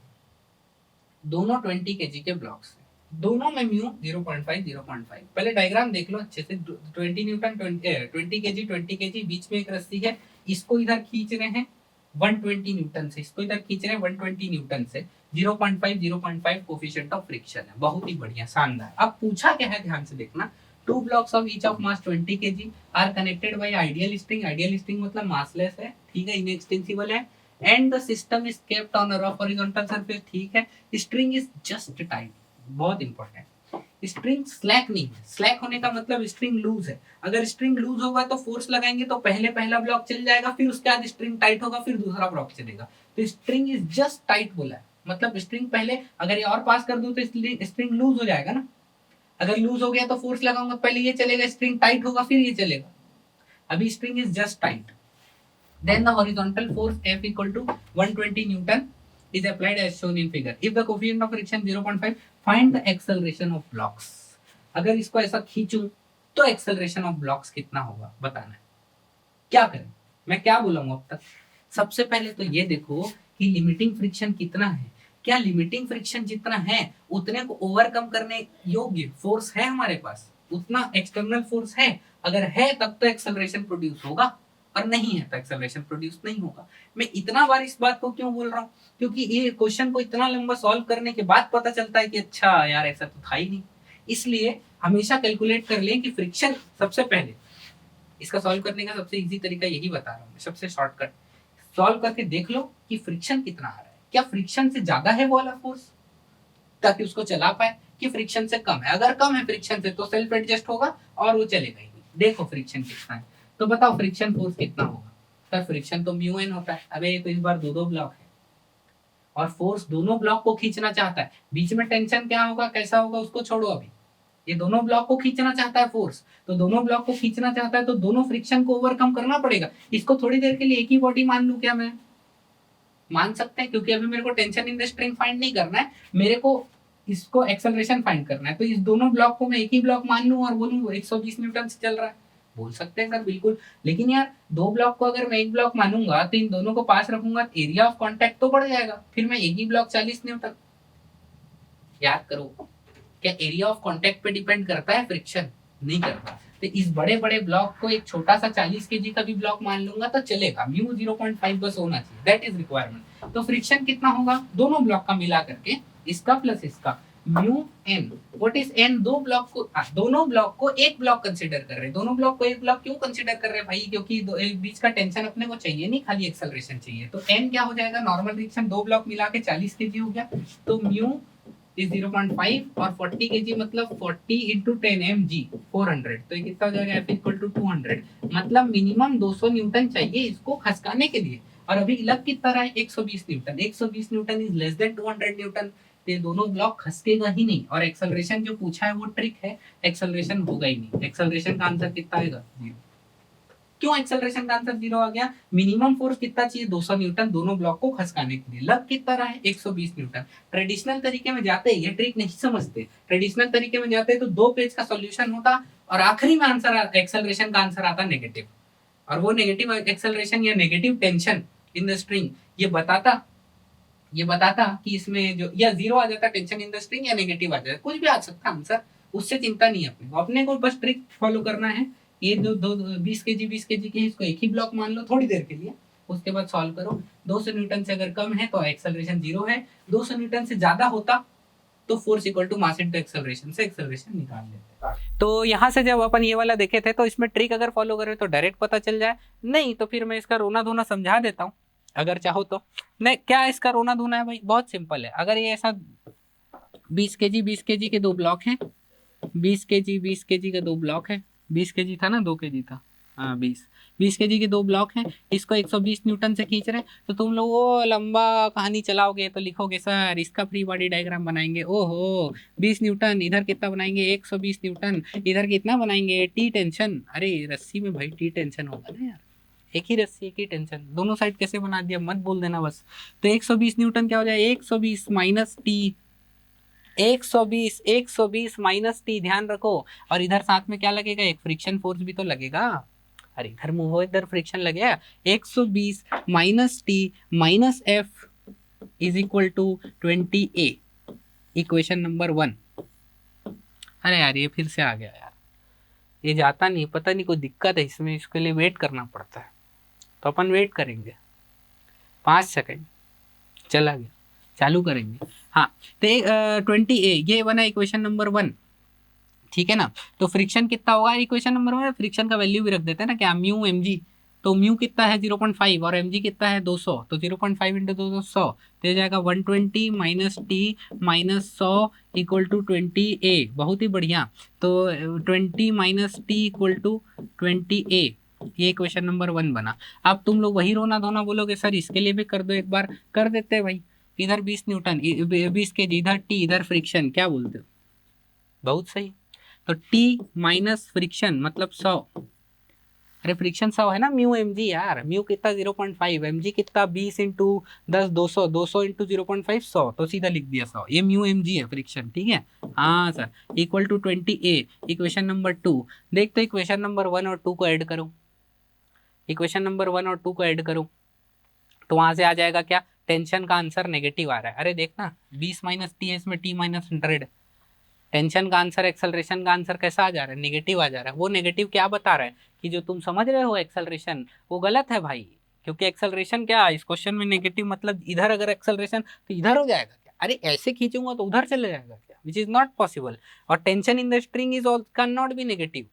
दोनों 20 kg के ब्लॉक्स हैं, दोनों में म्यू 0.5 पहले डायग्राम देख लो अच्छे से। 20 न्यूटन 20 kg बीच में एक रस्सी है, इसको इधर खींच रहे हैं 120 न्यूटन से, इसको इधर खींच रहे हैं 120 न्यूटन से। 0.5 कोफिशिएंट ऑफ फ्रिक्शन है, बहुत ही बढ़िया, शानदार। अब पूछा क्या है, ध्यान से देखना। 2 blocks of each of mass 20 kg are connected by ideal string। ideal string मतलब मासलेस है, ठीक है, इनएक्सटेंसिबल है, and the system is kept on a rough horizontal surface, ठीक है। string is just tight, बहुत इंपॉर्टेंट। स्ट्रिंग स्लैक नहीं है, स्लैक होने का मतलब स्ट्रिंग लूज है। अगर स्ट्रिंग लूज होगा तो फोर्स लगाएंगे तो पहला ब्लॉक चल जाएगा, फिर उसके बाद स्ट्रिंग टाइट होगा, फिर दूसरा ब्लॉक चलेगा। तो स्ट्रिंग इज जस्ट टाइट बोला है, मतलब स्ट्रिंग पहले अगर ये और पास कर दूं तो स्ट्रिंग लूज हो जाएगा ना। अगर लूज हो गया तो फोर्स लगाऊंगा, पहले ये चलेगा, स्ट्रिंग टाइट होगा, फिर ये चलेगा। अभी string is just tight. Then the horizontal force F equal to 120 Newton is applied as shown in figure. If the coefficient of friction 0.5, find the acceleration of blocks. अगर इसको ऐसा खींचूं तो acceleration of blocks कितना होगा बताना है। क्या करें, मैं क्या बोला हूं अब तक। सबसे पहले तो ये देखो कि लिमिटिंग फ्रिक्शन कितना है। क्या लिमिटिंग फ्रिक्शन जितना है उतने को ओवरकम करने योग्य फोर्स है हमारे पास, उतना एक्सटर्नल फोर्स है। अगर है तब तो एक्सेलरेशन प्रोड्यूस होगा, और नहीं है तो एक्सेलरेशन प्रोड्यूस नहीं होगा। मैं इतना बार इस बात को क्यों बोल रहा हूँ, क्योंकि ये क्वेश्चन को इतना लंबा सॉल्व करने के बाद पता चलता है कि अच्छा यार ऐसा तो था ही नहीं। इसलिए हमेशा कैलकुलेट कर लें कि फ्रिक्शन, सबसे पहले इसका सॉल्व करने का सबसे इजी तरीका यही बता रहा हूँ, सबसे शॉर्टकट। सॉल्व करके देख लो कि फ्रिक्शन कितना आ रहा है, क्या फ्रिक्शन से ज्यादा है वो वाला फोर्स ताकि उसको चला पाए, कि फ्रिक्शन से कम है। अगर कम है फ्रिक्शन से तो सेल्फ एडजस्ट होगा और वो चलेगा ही। देखो फ्रिक्शन कितना है तो बताओ फ्रिक्शन फोर्स कितना होगा। तो फ्रिक्शन तो म्यू एन होता है। अबे ये तो इस बार दो ब्लॉक है और फोर्स दोनों ब्लॉक को खींचना चाहता है। बीच में टेंशन क्या होगा, कैसा होगा, उसको छोड़ो। अभी ये दोनों ब्लॉक को खींचना चाहता है फोर्स, तो दोनों ब्लॉक को खींचना चाहता है तो दोनों फ्रिक्शन को ओवरकम करना पड़ेगा। इसको थोड़ी देर के लिए एक ही बॉडी मान लूं क्या, मैं मान सकते हैं, क्योंकि अभी मेरे को tension in the string find नहीं करना है, मेरे को इसको एक्सेलरेशन फाइंड करना है। तो इस दोनों ब्लॉक को मैं एक ही ब्लॉक मान लूं और बोलूं 120 न्यूटन से चल रहा है, बोल सकते हैं सर बिल्कुल। लेकिन यार दो ब्लॉक को अगर मैं एक ब्लॉक मानूंगा तो इन दोनों को पास रखूंगा, एरिया ऑफ कांटेक्ट तो बढ़ जाएगा, फिर मैं एक ही ब्लॉक 40 न्यूटन। याद करो, क्या एरिया ऑफ कांटेक्ट पे डिपेंड करता है फ्रिक्शन? नहीं करता। तो इस बड़े बड़े ब्लॉक को एक छोटा सा 40 kg का भी ब्लॉक मान लूंगा तो चलेगा, म्यू 0.5 बस होना चाहिए, दैट इज रिक्वायरमेंट। तो फ्रिक्शन कितना होगा दोनों ब्लॉक का मिला करके, इसका प्लस इसका, mu N, what is N? दोनों ब्लॉक को एक ब्लॉक कंसीडर कर रहे हैं। दोनों ब्लॉक को एक ब्लॉक क्यों कंसीडर कर रहे हैं भाई? क्योंकि बीच का टेंशन अपने को चाहिए नहीं, खाली एक्सेलरेशन चाहिए। तो एन क्या हो जाएगा? नॉर्मल रिएक्शन दो ब्लॉक मिला के 40 केजी हो गया, तो म्यू इज 0.5 और 40 केजी मतलब 40 इंटू 10 mg 400, तो ये कितना हो जाएगा? F इक्वल टू 200, मतलब मिनिमम 200 न्यूटन चाहिए इसको खसकाने के लिए। और अभी लग कितना रहा है? 120 Newton. 120 Newton is less than 200 Newton, तो ये दोनों ब्लॉक खसकेगा ही नहीं। और एक्सेलरेशन जो पूछा है वो ट्रिक है, एक्सेलरेशन होगा ही नहीं। एक्सेलरेशन का आंसर कितना आएगा? 0। क्यों एक्सेलरेशन का आंसर 0 आ गया? मिनिमम फोर्स कितना चाहिए? 200 न्यूटन दोनों ब्लॉक को खसकाने के लिए। लग कितना रहा है? 120 न्यूटन। ट्रेडिशनल तरीके में जाते ये ट्रिक नहीं समझते। ट्रेडिशनल तरीके में जाते तो 2 पेज का सॉल्यूशन होता और आखिरी में आंसर एक्सेलरेशन का आंसर आता नेगेटिव, और वो नेगेटिव एक्सेलरेशन या negative tension in the string ये बताता कि इसमें जो या 0 आ जाता टेंशन इन द स्ट्रिंग, या नेगेटिव आ जाता, कुछ भी आ सकता आंसर, उससे चिंता नहीं है अपने को बस ट्रिक फॉलो करना है। ये दो 20 केजी के इसको एक ही ब्लॉक मान लो थोड़ी देर के लिए, उसके बाद सॉल्व करो। 200 न्यूटन से अगर कम है तो एक्सेलरेशन 0 है, 200 न्यूटन से ज्यादा होता तो force equal to mass into acceleration से एक्सेलरेशन निकाल लेते हैं। तो यहाँ से जब अपन ये वाला देखे थे तो इसमें ट्रिक अगर फॉलो करें तो डायरेक्ट पता चल जाए, नहीं तो फिर मैं इसका रोना धोना समझा देता हूँ अगर चाहो तो। नहीं, क्या इसका रोना धोना है भाई? बहुत सिंपल है। अगर ये ऐसा 20 केजी के दो ब्लॉक हैं, 20 केजी के दो ब्लॉक है, 20 केजी था ना, 2 केजी था, हाँ 20 केजी के दो ब्लॉक हैं, इसको 120 न्यूटन से खींच रहे हैं, तो तुम लोग वो लंबा कहानी चलाओगे तो लिखोगे सर इसका फ्री बॉडी डायग्राम बनाएंगे, ओहो 20 न्यूटन, इधर कितना बनाएंगे 120 न्यूटन, इधर कितना बनाएंगे टी टेंशन। अरे रस्सी में भाई टी टेंशन होगा ना यार, एक ही रस्सी एक ही टेंशन, दोनों साइड कैसे बना दिया मत बोल देना बस। तो 120 न्यूटन क्या हो जाए? 120 माइनस टी, 120 माइनस टी, ध्यान रखो। और इधर साथ में क्या लगेगा? एक फ्रिक्शन फोर्स भी तो लगेगा। अरे इधर मूव हो, इधर फ्रिक्शन लगेगा। 120 minus T minus F is equal to 20A, equation number 1। अरे यार ये फिर से आ गया यार, ये जाता नहीं, पता नहीं कोई दिक्कत है इसमें, इसके लिए वेट करना पड़ता है। तो अपन वेट करेंगे 5 सेकंड, चला गया, चालू करेंगे। हाँ तो 20A ये बना इक्वेशन नंबर 1, ठीक है ना। तो फ्रिक्शन कितना होगा इक्वेशन नंबर 1? फ्रिक्शन का वैल्यू भी रख देते हैं ना, क्या म्यू mg, तो म्यू कितना है 0.5 और mg कितना है 200, तो 0.5 इंटू 200 100, तो ये जाएगा 120 minus T minus 100 equal to 20A। बहुत ही बढ़िया, तो 20 minus T equal to 20A, ये इक्वेशन नंबर 1 बना। अब तुम लोग वही रोना धोना बोलोगे सर इसके लिए भी कर दो, एक बार कर देते हैं भाई। इधर 20 न्यूटन, 20 केजी, इधर टी, इधर फ्रिक्शन, क्या बोलते हो? बहुत सही। तो टी माइनस फ्रिक्शन मतलब 100, अरे फ्रिक्शन 100 है ना, म्यू mg यार, म्यू कितना 0.5, mg कितना 20 इंटू 10 200, 200 इंटू 0.5 100, तो सीधा लिख दिया 100, ये म्यू mg है फ्रिक्शन, ठीक है। हाँ sir, equal to 20A, equation number 2। देख तो इक्वेशन नंबर 1 और 2 को ऐड करो, इक्वेशन नंबर 1 और 2 को ऐड करो, तो वहां से आ जाएगा क्या? टेंशन का आंसर नेगेटिव आ रहा है। अरे देखना 20 माइनस टी है, इसमें टी माइनस 100, टेंशन का आंसर एक्सेलरेशन का आंसर कैसा आ जा रहा है? नेगेटिव आ जा रहा है। वो नेगेटिव क्या बता रहा है कि जो तुम समझ रहे हो एक्सेलरेशन वो गलत है भाई, क्योंकि एक्सेलरेशन क्या इस क्वेश्चन में नेगेटिव मतलब इधर अगर एक्सेलरेशन तो इधर हो जाएगा क्या? अरे ऐसे खींचूंगा तो उधर चले जाएगा क्या? Which is not possible. और tension in the string is all can not be negative,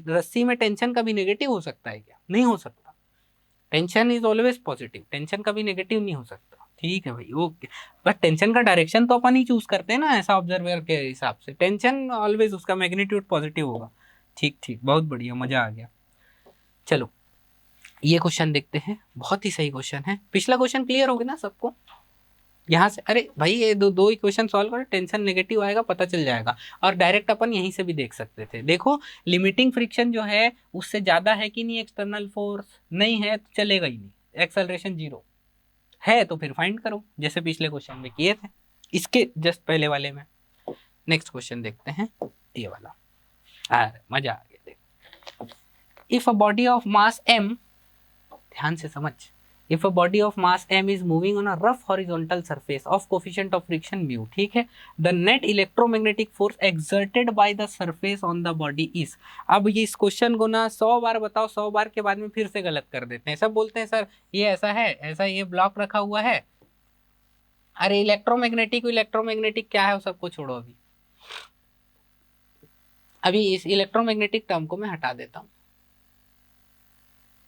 रस्सी में टेंशन कभी नेगेटिव हो सकता है क्या? नहीं हो सकता। Tension is always positive, tension कभी नेगेटिव नहीं हो सकता, ठीक है भाई ओके। बट टेंशन का डायरेक्शन तो अपन ही चूज करते हैं ना, ऐसा ऑब्जर्वर के हिसाब से टेंशन ऑलवेज उसका मैग्नीट्यूड पॉजिटिव होगा। ठीक ठीक, बहुत बढ़िया, मजा आ गया। चलो ये क्वेश्चन देखते हैं, बहुत ही सही क्वेश्चन है। पिछला क्वेश्चन क्लियर हो गया ना सबको यहाँ से? अरे भाई ये दो इक्वेशन सॉल्व करो, टेंशन नेगेटिव आएगा पता चल जाएगा। और डायरेक्ट अपन यहीं से भी देख सकते थे। देखो लिमिटिंग फ्रिक्शन जो है उससे ज्यादा है कि नहीं एक्सटर्नल फोर्स? नहीं है तो चलेगा ही नहीं, एक्सेलरेशन 0 है तो फिर फाइंड करो, जैसे पिछले क्वेश्चन में किए थे, इसके जस्ट पहले वाले में। नेक्स्ट क्वेश्चन देखते हैं, ये वाला, अरे मजा आ गया। देख, if a body of mass m, ध्यान से समझ, if a body of mass m is moving on a rough horizontal surface of coefficient of friction mu, ठीक है, the net electromagnetic force exerted by the surface on the body is। अब ये इस question को ना 100 बार बताओ, 100 बार के बाद में फिर से गलत कर देते हैं। सब बोलते हैं सर ये ऐसा है, ऐसा ये ब्लॉक रखा हुआ है, अरे इलेक्ट्रोमैग्नेटिक क्या है वो सबको छोड़ो, अभी इस इलेक्ट्रोमैग्नेटिक टर्म को मैं हटा देता हूं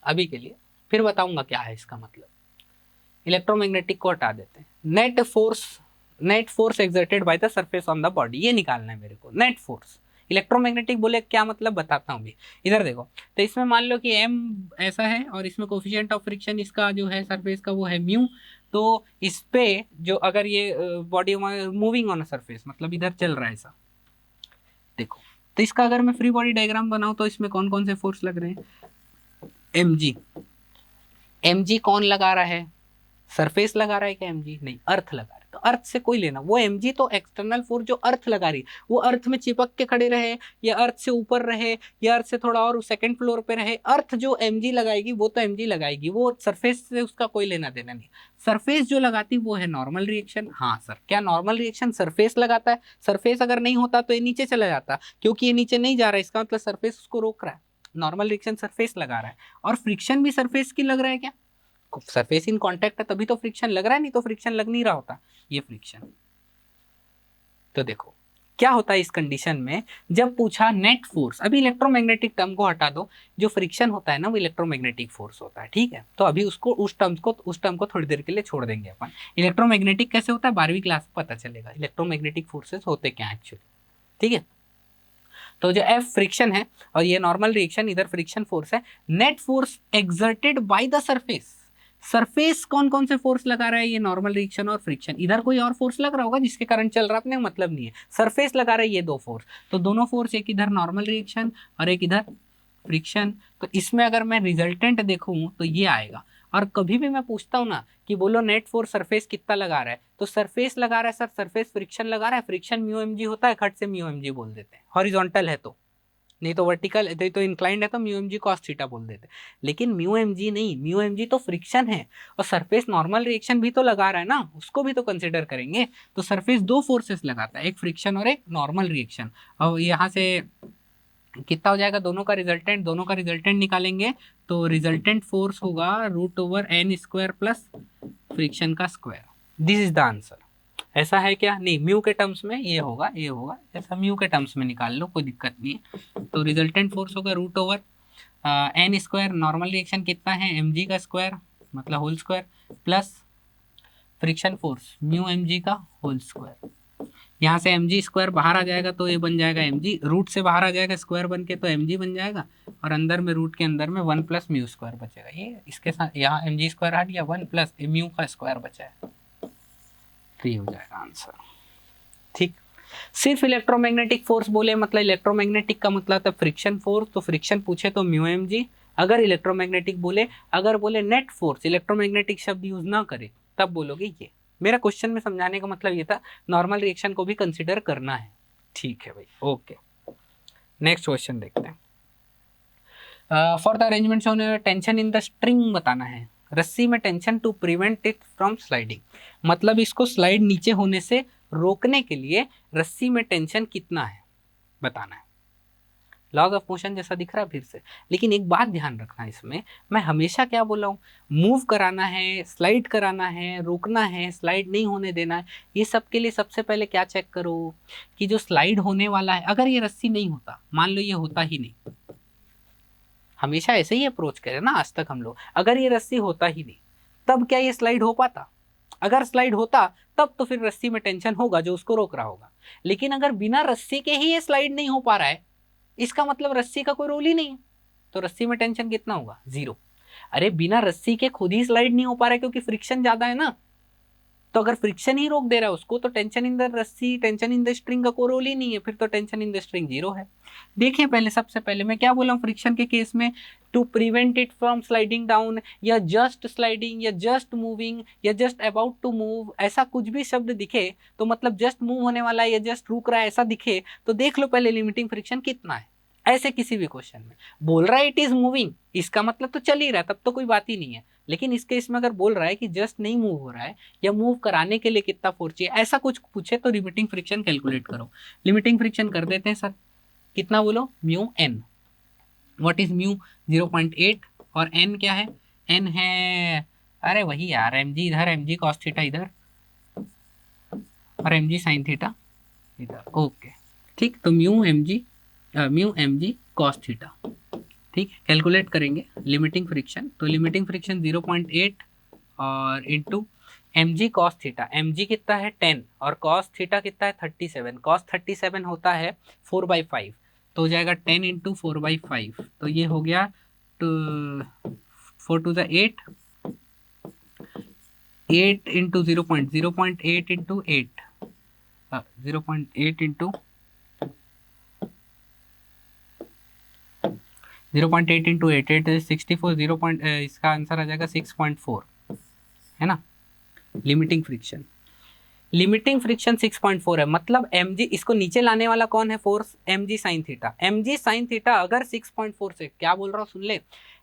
अभी के लिए, फिर बताऊंगा क्या है इसका मतलब। इलेक्ट्रोमैग्नेटिक को हटा देते हैं। Net force exerted by the surface on the body, ये निकालना है मेरे को। नेट फोर्स, इलेक्ट्रोमैग्नेटिक बोले क्या मतलब बताता हूँ भी। इधर देखो, तो इसमें मान लो कि m ऐसा है और इसमें कोफिशिएंट ऑफ फ्रिक्शन इसका जो है सरफेस का वो है म्यू। तो इस पे जो अगर ये body moving on a surface मतलब इधर चल रहा है ऐसा, देखो, तो इसका अगर मैं फ्री बॉडी डायग्राम बनाऊं तो इसमें कौन कौन से फोर्स लग रहे हैं। mg कौन लगा रहा है, सरफेस लगा रहा है क्या mg, नहीं, अर्थ लगा रहा है। तो अर्थ से कोई लेना, वो mg तो एक्सटर्नल फोर्स जो अर्थ लगा रही है, वो अर्थ में चिपक के खड़े रहे या अर्थ से ऊपर रहे या अर्थ से थोड़ा और सेकंड फ्लोर पे रहे, अर्थ जो mg लगाएगी वो तो mg लगाएगी, वो सरफेस से उसका कोई लेना देना नहीं। सरफेस जो लगाती वो है नॉर्मल रिएक्शन। हाँ सर, क्या नॉर्मल रिएक्शन सरफेस लगाता है? सरफेस अगर नहीं होता तो ये नीचे चला जाता, क्योंकि ये नीचे नहीं जा रहा है, इसका मतलब सरफेस उसको रोक रहा है। नॉर्मल रिएक्शन सरफेस लगा रहा है। और फ्रिक्शन भी सरफेस की लग रहा है क्या? सरफेस इन कांटेक्ट है तभी तो फ्रिक्शन लग रहा है, नहीं तो फ्रिक्शन लग नहीं रहा होता। ये फ्रिक्शन। तो देखो क्या होता है इस कंडीशन में, जब पूछा नेट फोर्स, अभी इलेक्ट्रोमैग्नेटिक टर्म को हटा दो, जो फ्रिक्शन होता है ना वो इलेक्ट्रोमैग्नेटिक फोर्स होता है, ठीक है। तो अभी उसको उस टर्म को थोड़ी देर के लिए छोड़ देंगे अपन। इलेक्ट्रोमैग्नेटिक कैसे होता है 12वीं क्लास में पता चलेगा, इलेक्ट्रोमैग्नेटिक फोर्सेस होते क्या एक्चुअली, ठीक है। तो जो एफ फ्रिक्शन है और ये नॉर्मल रिएक्शन, इधर फ्रिक्शन फोर्स है। Net force exerted by the surface, surface कौन कौन से फोर्स लगा रहा है, ये नॉर्मल रिएक्शन और फ्रिक्शन। इधर कोई और फोर्स लग रहा होगा जिसके कारण चल रहा, अपने मतलब नहीं है, सरफेस लगा रहा है ये दो फोर्स। तो दोनों फोर्स, एक इधर नॉर्मल रिएक्शन और एक इधर फ्रिक्शन। तो इसमें अगर मैं रिजल्टेंट देखूं तो ये आएगा। और कभी भी मैं पूछता हूं ना कि बोलो नेट फोर्स सरफेस कितना लगा रहा है, तो सरफेस लगा रहा है सर, सरफेस फ्रिक्शन लगा रहा है, फ्रिक्शन म्यू एम जी होता है, खट से म्यू एम जी बोल देते हैं, हॉरिजॉन्टल है तो, नहीं तो वर्टिकल तो इंक्लाइंड है तो mu M G cos theta बोल देते। लेकिन म्यू एम जी नहीं, म्यू एम जी तो फ्रिक्शन है, और सरफेस नॉर्मल रिएक्शन भी तो लगा रहा है ना, उसको भी तो कंसिडर करेंगे। तो सरफेस दो फोर्सेस लगाता है, एक फ्रिक्शन और एक नॉर्मल रिएक्शन। और यहाँ से कितना हो जाएगा, दोनों का रिजल्टेंट निकालेंगे तो रिजल्टेंट फोर्स होगा √n² प्लस फ्रिक्शन का square. This is the answer. ऐसा है क्या? नहीं, म्यू के टर्म्स में ये होगा, ऐसा म्यू के टर्म्स में निकाल लो, कोई दिक्कत नहीं है। तो रिजल्टेंट फोर्स होगा √n², नॉर्मल रिएक्शन कितना है mg का स्क्वायर मतलब whole square, plus friction force mu mg का होल स्क्वायर। यहाँ से mg² बाहर आ जाएगा तो ये बन जाएगा mg, रूट से बाहर आ जाएगा स्क्वायर बन के तो mg बन जाएगा, और अंदर में रूट के अंदर में 1 प्लस म्यू स्क्वायर बचेगा। ये इसके साथ यहाँ mg² हट गया, 1 प्लस म्यू का स्क्वायर बचा है, तो ये हो जाएगा आंसर, ठीक। सिर्फ इलेक्ट्रोमैग्नेटिक फोर्स बोले मतलब इलेक्ट्रोमैग्नेटिक का मतलब था फ्रिक्शन फोर्स, तो फ्रिक्शन पूछे तो म्यू एम जी। अगर इलेक्ट्रोमैग्नेटिक बोले, अगर बोले नेट फोर्स, इलेक्ट्रोमैग्नेटिक शब्द यूज ना करे तब बोलोगे ये। मेरा क्वेश्चन में समझाने का मतलब ये था, नॉर्मल रिएक्शन को भी कंसिडर करना है, ठीक है भाई, ओके। नेक्स्ट क्वेश्चन देखते हैं। For the arrangement on tension in the string बताना है, रस्सी में tension to prevent it from sliding, मतलब इसको स्लाइड नीचे होने से रोकने के लिए रस्सी में टेंशन कितना है बताना है। लॉज ऑफ मोशन जैसा दिख रहा है फिर से, लेकिन एक बात ध्यान रखना, इसमें मैं हमेशा क्या बोला हूँ, मूव कराना है, स्लाइड कराना है, रोकना है, स्लाइड नहीं होने देना है। ये सब के लिए सबसे पहले क्या चेक करो कि जो स्लाइड होने वाला है, अगर ये रस्सी नहीं होता, मान लो ये होता ही नहीं, हमेशा ऐसे ही अप्रोच करें ना आज तक हम लोग, अगर ये रस्सी होता ही नहीं तब क्या ये स्लाइड हो पाता? अगर स्लाइड होता तब तो फिर रस्सी में टेंशन होगा जो उसको रोक रहा होगा। लेकिन अगर बिना रस्सी के ही ये स्लाइड नहीं हो पा रहा है, इसका मतलब रस्सी का कोई रोल ही नहीं है, तो रस्सी में टेंशन कितना होगा? 0। अरे बिना रस्सी के खुद ही स्लाइड नहीं हो पा रहा है क्योंकि फ्रिक्शन ज्यादा है ना, तो अगर फ्रिक्शन ही रोक दे रहा है उसको, तो टेंशन इन द रस्सी, टेंशन इन द स्ट्रिंग का कोई रोल ही नहीं है, फिर तो टेंशन इन द स्ट्रिंग 0 है। देखिए पहले, सबसे पहले मैं क्या बोला हूँ फ्रिक्शन के केस में, to prevent it from sliding down, या जस्ट स्लाइडिंग, या जस्ट मूविंग, या जस्ट अबाउट टू मूव, ऐसा कुछ भी शब्द दिखे तो मतलब जस्ट मूव होने वाला है या जस्ट रुक रहा है ऐसा दिखे तो देख लो पहले लिमिटिंग फ्रिक्शन कितना है। ऐसे किसी भी क्वेश्चन में बोल रहा है इट इज मूविंग, इसका मतलब तो चल ही रहा है, तब तो कोई बात ही नहीं है। लेकिन इस केस में अगर बोल रहा है कि जस्ट नहीं मूव हो रहा है या मूव कराने के लिए कितना फोर्स चाहिए, ऐसा कुछ पूछे तो लिमिटिंग फ्रिक्शन कैलकुलेट करो। लिमिटिंग फ्रिक्शन कर देते हैं सर, कितना बोलो? Mu N. What is mu? 0.8, और एन क्या है? एन है, अरे वही यार, एम जी इधर, एम जी कॉस थीटा इधर, और mg साइन थीटा इधर, ओके ठीक। तो mu M G cos theta, ठीक है। कैलकुलेट करेंगे लिमिटिंग फ्रिक्शन, तो लिमिटिंग फ्रिक्शन 0.8 और into M G cos theta, M G कितना है 10 और कॉस थीटा कितना है 37, कॉस 37 होता है 4/5, तो हो जाएगा 10 इंटू 4/5, तो ये हो गया 4 to the 8, 8 into 0.8 into 8, 0.8 into 0.8 into 8, 8 64, इसका आंसर आ जाएगा 6.4, है ना। लिमिटिंग फ्रिक्शन 6.4 है, मतलब mg, इसको नीचे लाने वाला कौन है, force mg sine theta. mg sine theta अगर 6.4 से, क्या बोल रहा हूँ सुन ले,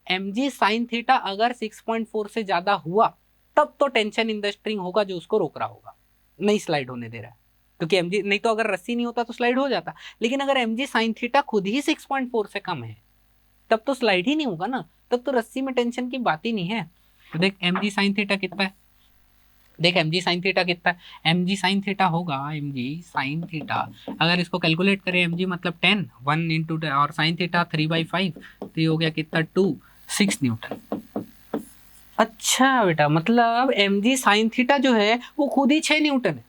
mg साइन थीटा अगर 6.4 से ज्यादा हुआ तब तो टेंशन इन द स्ट्रिंग होगा जो उसको रोक रहा होगा, नहीं स्लाइड होने दे रहा है, क्योंकि mg, नहीं तो अगर रस्सी नहीं होता तो स्लाइड हो जाता, लेकिन अगर mg साइन थीटा खुद ही 6.4 से कम है तब तो स्लाइड ही नहीं होगा ना, तब तो रस्सी में टेंशन की बात ही नहीं है। तो देख mg साइन थीटा कितना है, देख mg साइन थीटा कितना है, mg साइन थीटा होगा, mg साइन थीटा अगर इसको कैलकुलेट करें, mg मतलब 10, 1 इंटू और साइन थीटा 3/5, तो ये हो गया कितना 6 न्यूटन। अच्छा बेटा, मतलब mg साइन थीटा जो है वो खुद ही 6 न्यूटन है,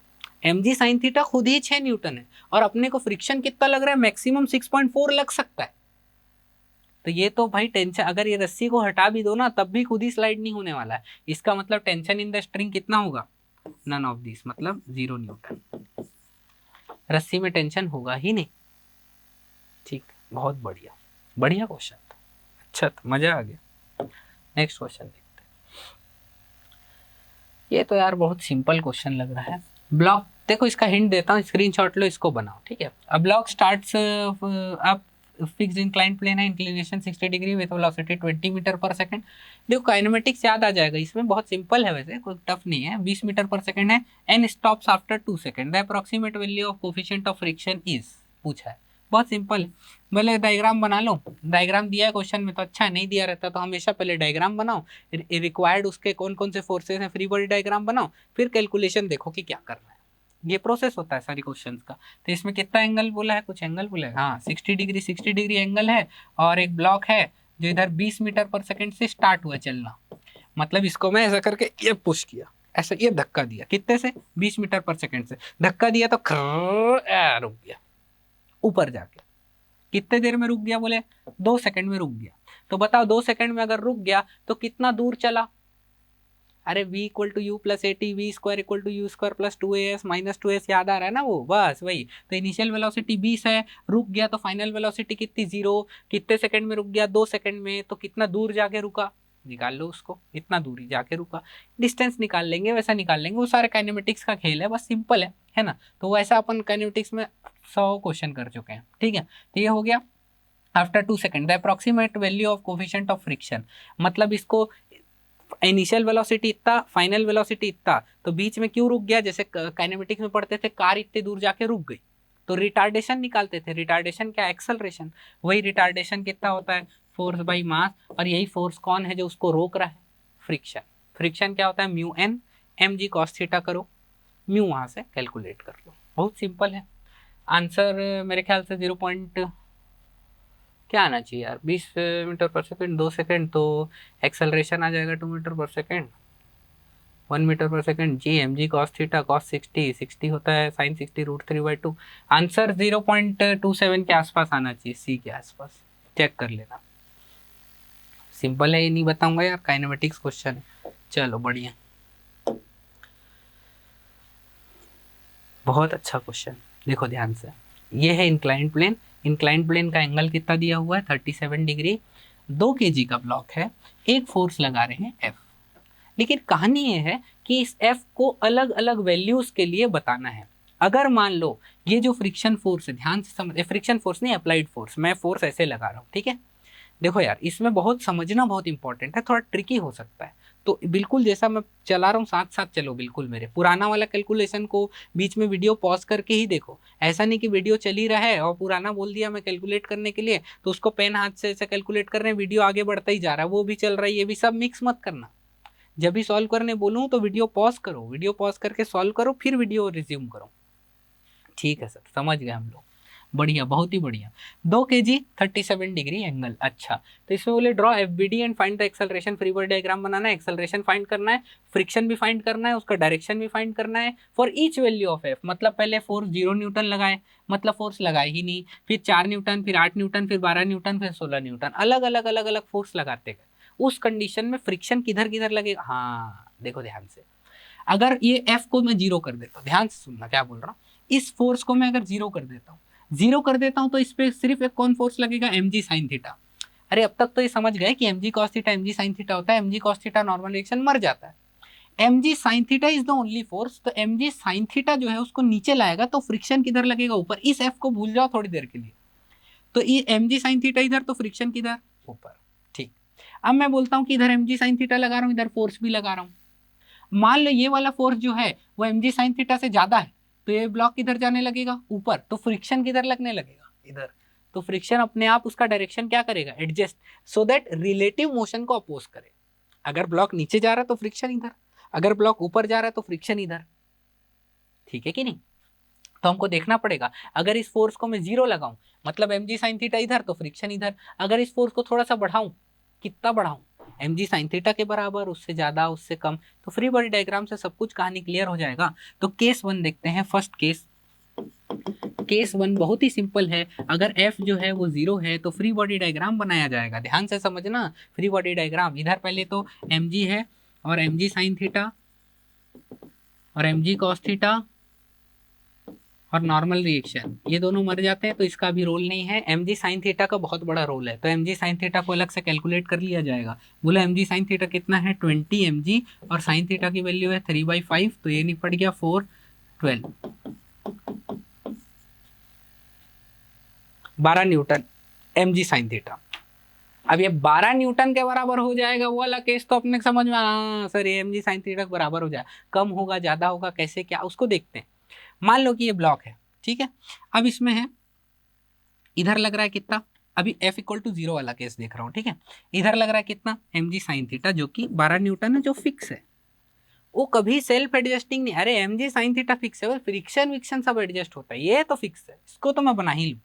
mg साइन थीटा खुद ही 6 न्यूटन है, और अपने को फ्रिक्शन कितना लग रहा है, मैक्सिमम 6.4 लग सकता है। तो ये तो भाई टेंशन, अगर ये रस्सी को हटा भी दो ना तब भी खुद ही स्लाइड नहीं होने वाला है, इसका मतलब टेंशन इन द स्ट्रिंग कितना होगा, नन ऑफ दिस, मतलब 0 न्यूटन, रस्सी में टेंशन होगा ही नहीं। ठीक, बहुत बढ़िया, बढ़िया क्वेश्चन था, अच्छा था, मजा आ गया। नेक्स्ट क्वेश्चन देखते हैं। ये तो यार बहुत सिंपल क्वेश्चन लग रहा है। ब्लॉक, देखो इसका हिंट देता हूँ, स्क्रीनशॉट लो, इसको बनाओ, ठीक है। A block starts up fixed inclined plane है, inclination 60 degree with velocity 20 metre पर सेकंड। देखो काइनेमेटिक्स याद आ जाएगा, इसमें बहुत सिंपल है, वैसे कोई टफ नहीं है। 20 मीटर पर सेकंड है, and stops after 2 second, the approximate value of coefficient of friction is, पूछा है, बहुत सिंपल है। बोले डायग्राम बना लो, डायग्राम दिया है क्वेश्चन में तो अच्छा, नहीं दिया रहता तो हमेशा पहले डायग्राम बनाओ, रिक्वायर्ड उसके कौन कौन से फोर्सेस हैं, फ्री बॉडी डायग्राम बनाओ, फिर कैलकुलेशन देखो कि क्या करना है। ये प्रोसेस होता है सारी क्वेश्चंस का। तो इसमें कितना एंगल बोला है, कुछ एंगल बोला है, हाँ 60 डिग्री एंगल है, और एक ब्लॉक है जो इधर 20 मीटर पर सेकंड से स्टार्ट हुआ चलना, मतलब इसको मैं ऐसा करके ये पुश किया, ऐसा ये धक्का दिया, कितने से, 20 मीटर पर सेकंड से धक्का दिया, तो रुक गया ऊपर जाके, कितने देर में रुक गया, बोले 2 सेकंड में रुक गया। तो बताओ 2 सेकंड में अगर रुक गया तो कितना दूर चला, अरे v equal to U plus AT, V square equal to U square plus 2as minus 2s, याद आ रहा है ना वो, बस वही। तो इनिशियल वेलोसिटी 20 है, रुक गया तो फाइनल वेलोसिटी कितनी, 0, कितने सेकंड में रुक गया, 2 सेकंड में, तो कितना दूर जाके रुका, निकाल लो उसको, इतना दूरी जाके रुका, डिस्टेंस निकाल लेंगे, वैसा निकाल लेंगे, वो सारे काइनेमेटिक्स का खेल है, बस सिंपल है ना। तो वैसा अपन काइनेमेटिक्स में 100 क्वेश्चन कर चुके हैं, ठीक है। तो ये हो गया after 2 second the approximate value of coefficient of friction, मतलब इसको इनिशियल वेलोसिटी इतना, फाइनल वेलोसिटी इतना, तो बीच में क्यों रुक गया, जैसे काइनेमेटिक्स में पढ़ते थे कार इतनी दूर जाके रुक गई, तो रिटार्डेशन निकालते थे, रिटार्डेशन क्या, एक्सेलरेशन, वही रिटार्डेशन कितना होता है, फोर्स बाई मास, और यही फोर्स कौन है जो उसको रोक रहा है, फ्रिक्शन। फ्रिक्शन क्या होता है, mu N M G cos theta, करो म्यू, वहां से कैलकुलेट कर लो, बहुत सिंपल है। आंसर मेरे ख्याल से 0. क्या आना चाहिए यार, 20 मीटर पर सेकंड, 2 सेकंड, तो एक्सेलरेशन आ जाएगा 2 मीटर पर सेकंड, 1 मीटर पर second, G M G cos theta, cos 60 होता है साइन 60 √3/2। आंसर 0.27 के आसपास आना चाहिए, सी के आसपास, चेक कर लेना, सिंपल है, ये नहीं बताऊंगा यार, काइनेमेटिक्स क्वेश्चन है। चलो बढ़िया, बहुत अच्छा क्वेश्चन, देखो ध्यान से, ये है इंक्लाइंड प्लेन, इंक्लाइंड प्लेन का एंगल कितना दिया हुआ है, 37 डिग्री, 2 kg का ब्लॉक है, एक फोर्स लगा रहे हैं F, लेकिन कहानी ये है कि इस F को अलग अलग वैल्यूज के लिए बताना है। अगर मान लो ये जो फ्रिक्शन फोर्स है, ध्यान से समझ, फ्रिक्शन फोर्स नहीं, अप्लाइड फोर्स, मैं फोर्स ऐसे लगा रहा हूँ, ठीक है। देखो यार, इसमें बहुत समझना बहुत इंपॉर्टेंट है, थोड़ा ट्रिकी हो सकता है, तो बिल्कुल जैसा मैं चला रहा हूँ साथ साथ चलो, बिल्कुल मेरे पुराना वाला कैलकुलेशन को बीच में वीडियो पॉज करके ही देखो, ऐसा नहीं कि वीडियो चल ही रहा है और पुराना बोल दिया मैं कैलकुलेट करने के लिए, तो उसको पेन हाथ से ऐसे कैलकुलेट कर रहे हैं, वीडियो आगे बढ़ता ही जा रहा है, वो भी चल रहा है, ये भी, सब मिक्स मत करना। जब भी सॉल्व करने बोलूँ तो वीडियो पॉज करो, वीडियो पॉज करके सॉल्व करो, फिर वीडियो रिज्यूम करो, ठीक है सर, समझ गए हम लोग, बढ़िया, बहुत ही बढ़िया। 2 kg 37 डिग्री एंगल। अच्छा, तो इसमें बोले draw FBD and find the acceleration, free body diagram बनाना है, एक्सेलरेशन फाइंड करना है, फ्रिक्शन भी फाइंड करना है, उसका डायरेक्शन भी फाइंड करना है for each value of F. मतलब पहले फोर्स 0 न्यूटन लगाए, मतलब फोर्स लगाए ही नहीं, फिर 4 न्यूटन, फिर 8 न्यूटन, फिर 12 न्यूटन, फिर 16 न्यूटन, अलग अलग अलग अलग फोर्स लगाते गए। उस कंडीशन में फ्रिक्शन किधर किधर लगेगा। हाँ देखो ध्यान से, अगर ये एफ को मैं 0 कर देता हूँ, ध्यान से सुनना क्या बोल रहा हूँ, इस फोर्स को मैं अगर 0 कर देता हूँ, 0 कर देता हूं तो इस पे सिर्फ एक कौन फोर्स लगेगा, mg sin थीटा। अरे अब तक तो ये समझ गए कि mg cos theta mg sin theta होता है, mg cos theta normal reaction मर जाता है, mg sin theta is the only force. तो mg sin थीटा जो है उसको नीचे लाएगा तो फ्रिक्शन किधर लगेगा, ऊपर। इस f को भूल जाओ थोड़ी देर के लिए, तो ये mg sin थीटा इधर, तो फ्रिक्शन किधर, ऊपर। ठीक, अब मैं बोलता हूँ कि इधर mg sin थीटा लगा रहा हूँ, इधर फोर्स भी लगा रहा हूँ। मान लो ये वाला फोर्स जो है वो mg sin थीटा से ज्यादा है, तो ये ब्लॉक किधर जाने लगेगा, ऊपर। तो फ्रिक्शन किधर लगने लगेगा, इधर। तो फ्रिक्शन अपने आप उसका डायरेक्शन क्या करेगा, adjust, so that relative motion को अपोज करे। अगर ब्लॉक नीचे जा रहा है तो फ्रिक्शन इधर, अगर ब्लॉक ऊपर जा रहा है तो फ्रिक्शन इधर। ठीक है कि नहीं। तो हमको देखना पड़ेगा, अगर इस फोर्स को मैं 0 लगाऊं मतलब mg sin थीटा इधर, तो फ्रिक्शन इधर। अगर इस फोर्स को थोड़ा सा बढ़ाऊं, कितना बढ़ाऊं, mg sin थीटा के बराबर, उससे ज्यादा, उससे कम, तो फ्री बॉडी डायग्राम से सब कुछ कहानी क्लियर हो जाएगा। तो केस 1 देखते हैं, फर्स्ट केस। केस 1 बहुत ही सिंपल है, अगर f जो है वो 0 है तो फ्री बॉडी डायग्राम बनाया जाएगा। ध्यान से समझना, फ्री बॉडी डायग्राम, इधर पहले तो mg है और mg sin थीटा और mg cos थीटा और नॉर्मल रिएक्शन, ये दोनों मर जाते हैं तो इसका भी रोल नहीं है। mg sin थीटा का बहुत बड़ा रोल है, तो mg sin थीटा को अलग से कैलकुलेट कर लिया जाएगा। बोला mg sin थीटा कितना है, 20 mg, और sin थीटा की वैल्यू है 3/5, तो ये निपट गया 4, 12, 12 न्यूटन mg sin थीटा। अब ये 12 न्यूटन के बराबर हो जाएगा, वो वाला केस तो अपने समझ में, हाँ सर ये mg sin थीटा के बराबर हो जाए, कम होगा ज्यादा होगा कैसे क्या, उसको देखते हैं। मान लो कि ये ब्लॉक है, ठीक है। अब इसमें है, इधर लग रहा है कितना, अभी f इक्वल टू 0 वाला केस देख रहा हूं, ठीक है। इधर लग रहा है कितना, mg sin थीटा, जो कि 12 न्यूटन है, जो फिक्स है, वो कभी सेल्फ एडजस्टिंग नहीं। अरे mg sin थीटा फिक्स है, फ्रिक्शन विक्शन सब एडजस्ट होता है, ये तो फिक्स है, इसको तो मैं बना ही लूं।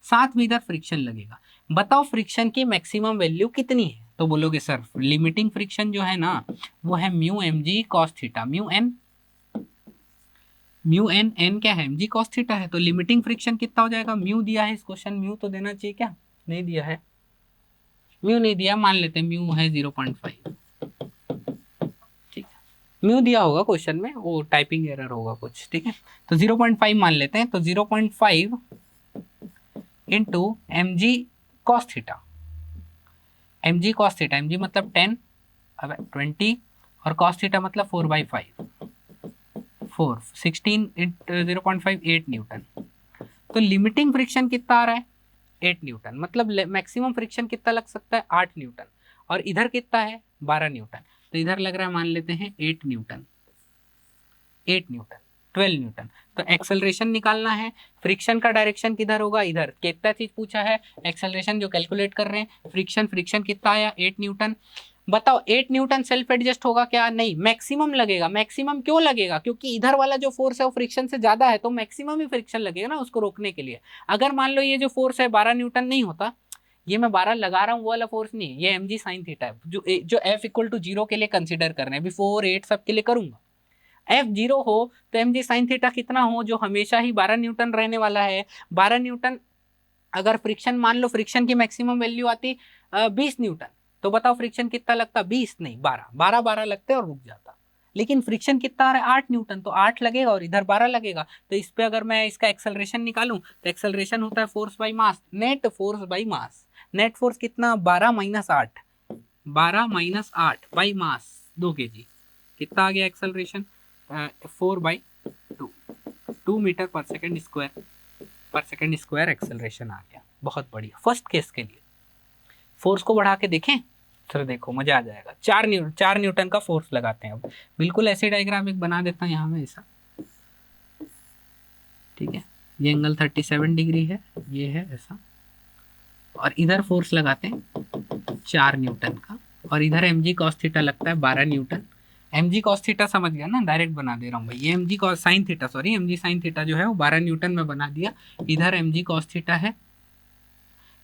साथ में इधर फ्रिक्शन लगेगा। बताओ फ्रिक्शन की मैक्सिमम वैल्यू कितनी है, तो बोलोगे सर लिमिटिंग फ्रिक्शन जो है ना वो है mu mg cos theta, mu N, N क्या है, mg cos थीटा है, तो लिमिटिंग फ्रिक्शन कितना हो जाएगा, म्यू दिया है इस क्वेश्चन, म्यू तो देना चाहिए क्या, नहीं दिया है, म्यू नहीं दिया, मान लेते हैं म्यू है 0.5, ठीक है, म्यू दिया होगा क्वेश्चन में, वो टाइपिंग एरर होगा कुछ, ठीक है। तो 0.5 मान लेते हैं, तो 0.5 into mg cos theta, mg cos theta, mg मतलब 10, अब 20, और cos थीटा मतलब 4/5, 4, 16 0.5, 8 न्यूटन। तो लिमिटिंग फ्रिक्शन कितना आ रहा है, 8 न्यूटन, मतलब मैक्सिमम फ्रिक्शन कितना लग सकता है, 8 न्यूटन, और इधर कितना है 12 न्यूटन, तो इधर लग रहा है मान लेते हैं 8 न्यूटन, 8 न्यूटन, 12 न्यूटन। तो एक्सेलरेशन निकालना है, फ्रिक्शन का डायरेक्शन किधर होगा, इधर। कितना चीज पूछा है, एक्सेलरेशन जो कैलकुलेट कर रहे हैं, फ्रिक्शन कितना आया 8 न्यूटन। बताओ 8 न्यूटन सेल्फ एडजस्ट होगा क्या, नहीं, मैक्सिमम लगेगा। मैक्सिमम क्यों लगेगा, क्योंकि इधर वाला जो फोर्स है वो फ्रिक्शन से ज्यादा है, तो मैक्सिमम ही फ्रिक्शन लगेगा ना उसको रोकने के लिए। अगर मान लो ये जो फोर्स है 12 न्यूटन नहीं होता, ये मैं 12 लगा रहा हूँ वो वाला फोर्स नहीं, ये mg sin थीटा है, जो f इक्वल टू 0 के लिए कंसिडर कर रहे हैं, बिफोर 8 सब के लिए करूंगा। f 0 हो तो mg sin थीटा कितना हो, जो हमेशा ही 12 न्यूटन रहने वाला है। 12 न्यूटन, अगर फ्रिक्शन मान लो फ्रिक्शन की मैक्सिमम वैल्यू आती 20 न्यूटन, तो बताओ फ्रिक्शन कितना लगता, 20 नहीं 12, 12 लगते और रुक जाता। लेकिन फ्रिक्शन कितना आ रहा है 8 न्यूटन, तो 8 लगेगा और इधर 12 लगेगा। तो इस पे अगर मैं इसका एक्सेलरेशन निकालूं तो एक्सेलरेशन होता है force by mass, net force by mass. Net force कितना, 12 minus 8, 12 minus 8 by mass 2 kg, कितना आ गया एक्सेलरेशन, 4/2, 2 मीटर पर सेकेंड स्क्वायर एक्सेलरेशन आ गया। बहुत बढ़िया। फर्स्ट केस के लिए फोर्स को बढ़ा के देखें, सर देखो मजा आ जाएगा। 4 न्यूटन का फोर्स लगाते हैं। अब बिल्कुल ऐसे डायग्राम एक बना देता हूँ यहाँ में ऐसा, ठीक है। ये एंगल 37 डिग्री है, ये है ऐसा, और इधर फोर्स लगाते हैं 4 न्यूटन का, और इधर mg cos थीटा लगता है 12 न्यूटन, mg cos थीटा समझ गया ना, डायरेक्ट बना दे रहा हूँ भाई, ये mg cos sine theta, sorry mg sine theta जो है वो 12 न्यूटन में बना दिया, इधर mg cos थीटा है,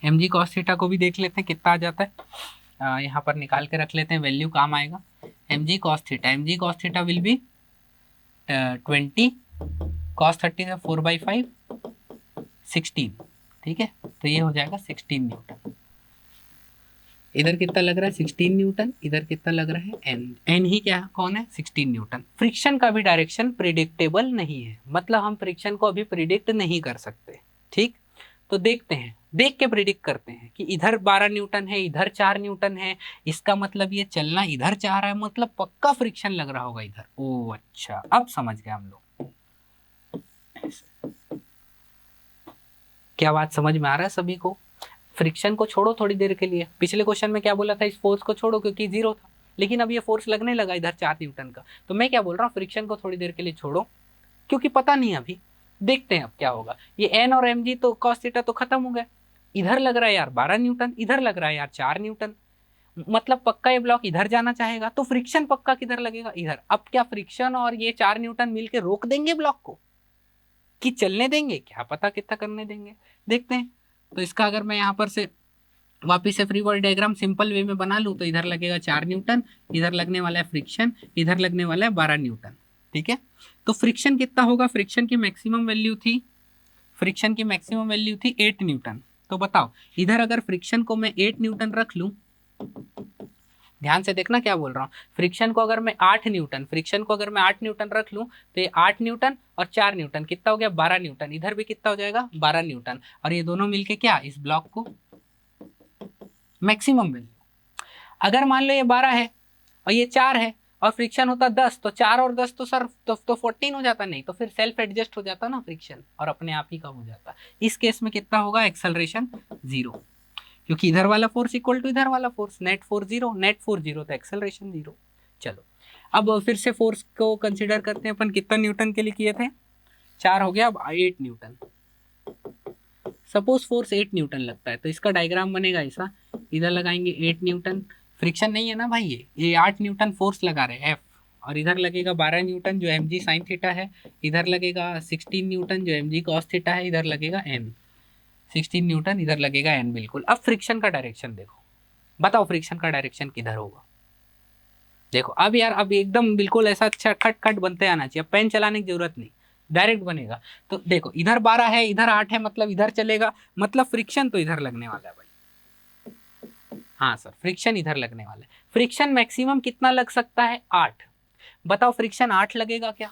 mg cos थीटा को भी देख लेते हैं कितना आ जाता है, यहाँ पर निकाल के रख लेते हैं, वैल्यू काम आएगा, mg cos theta will be 20 cos 30 से 4/5 16, ठीक है, तो ये हो जाएगा 16 न्यूटन। इधर कितना लग रहा है 16 न्यूटन, इधर कितना लग रहा है एन, एन ही क्या कौन है 16 न्यूटन। फ्रिक्शन का भी डायरेक्शन प्रिडिक्टेबल नहीं है, मतलब हम फ्रिक्शन को अभी प्रिडिक्ट नहीं कर सकते, ठीक, तो देखते हैं, देख के प्रिडिक्ट करते हैं कि इधर 12 न्यूटन है, इधर 4 न्यूटन है, इसका मतलब ये चलना इधर चाह रहा है, मतलब पक्का फ्रिक्शन लग रहा होगा इधर। ओ अच्छा, अब समझ गए हम लोग, क्या बात समझ में आ रहा है सभी को। फ्रिक्शन को छोड़ो थोड़ी देर के लिए, पिछले क्वेश्चन में क्या बोला था, इस फोर्स को छोड़ो क्योंकि जीरो था, लेकिन अब ये फोर्स लगने लगा इधर 4 न्यूटन का, तो मैं क्या बोल रहा हूँ, फ्रिक्शन को थोड़ी देर के लिए छोड़ो क्योंकि पता नहीं अभी, देखते हैं अब क्या होगा। ये एन और एम जी तो कॉस थीटा तो खत्म हो गया, इधर लग रहा है यार 12 न्यूटन, इधर लग रहा है यार 4 न्यूटन, मतलब पक्का ये ब्लॉक इधर जाना चाहेगा, तो फ्रिक्शन पक्का किधर लगेगा, इधर। अब क्या फ्रिक्शन और ये 4 न्यूटन मिलके रोक देंगे ब्लॉक को कि चलने देंगे, क्या पता कितना करने देंगे, देखते हैं। तो इसका अगर मैं यहाँ पर से वापिस से free body diagram simple way में बना लूँ तो इधर लगेगा 4 न्यूटन, इधर लगने वाला है फ्रिक्शन, इधर लगने वाला है 12 न्यूटन, ठीक है। तो फ्रिक्शन कितना होगा, फ्रिक्शन की मैक्सिमम वैल्यू थी, फ्रिक्शन की मैक्सिमम वैल्यू थी 8 न्यूटन, तो बताओ इधर अगर फ्रिक्शन को मैं 8 न्यूटन रख लूँ, ध्यान से देखना क्या बोल रहा हूँ, फ्रिक्शन को अगर मैं 8 न्यूटन, फ्रिक्शन को अगर मैं 8 न्यूटन रख लूँ तो ये 8 न्यूटन और 4 न्यूटन कितना हो गया 12 न्यूटन, इधर भी कितना हो जाएगा 12 न्यूटन, और ये दोनों मिलके क्या इस ब्लॉक को मैक्सिमम वैल्यू। अगर मान लो ये 12 है और ये 4 है और फ्रिक्शन होता 10, तो 4 और 10 तो सर तो 14 हो जाता, नहीं तो फिर सेल्फ एडजस्ट हो जाता ना फ्रिक्शन और अपने आप ही कम हो जाता। इस केस में कितना होगा एक्सेलरेशन 0, क्योंकि इधर वाला फोर्स इक्वल टू इधर वाला force, net force 0, net force 0 तो एक्सेलरेशन 0। चलो अब फिर से फोर्स को कंसिडर करते हैं अपन, कितना न्यूटन के लिए किए थे 4 हो गया, अब 8 न्यूटन, सपोज फोर्स 8 न्यूटन लगता है तो इसका डायग्राम बनेगा ऐसा, इधर लगाएंगे 8 न्यूटन, फ्रिक्शन नहीं है ना भाई, ये 8 न्यूटन फोर्स लगा रहे हैं F, और इधर लगेगा 12 न्यूटन जो mg साइन थीटा है, इधर लगेगा 16 न्यूटन जो mg कॉस थीटा है, इधर लगेगा n 16 न्यूटन, इधर लगेगा n, बिल्कुल। अब फ्रिक्शन का डायरेक्शन देखो, बताओ फ्रिक्शन का डायरेक्शन किधर होगा, देखो अब यार अब एकदम बिल्कुल ऐसा अच्छा खट खट बनते आना चाहिए, पेन चलाने की जरूरत नहीं, डायरेक्ट बनेगा। तो देखो इधर 12 है इधर 8 है, मतलब इधर चलेगा, मतलब फ्रिक्शन तो इधर लगने वाला है भाई, हाँ सर फ्रिक्शन इधर लगने वाला है। फ्रिक्शन मैक्सिमम कितना लग सकता है 8, बताओ फ्रिक्शन 8 लगेगा क्या,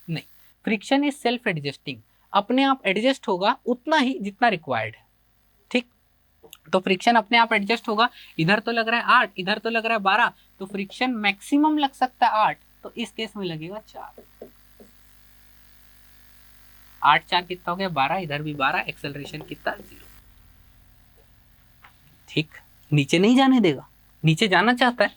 नहीं, फ्रिक्शन इज सेल्फ एडजस्टिंग, अपने आप एडजस्ट होगा उतना ही जितना रिक्वायर्ड है, ठीक, तो फ्रिक्शन अपने आप एडजस्ट होगा, इधर तो लग रहा है 8 इधर तो लग रहा है 12, तो फ्रिक्शन मैक्सिमम लग सकता है 8, तो इस केस में लगेगा 4, 8 4 कितना हो गया 12, इधर भी 12, एक्सेलरेशन कितना 0, ठीक। नीचे नहीं जाने देगा, नीचे जाना चाहता है,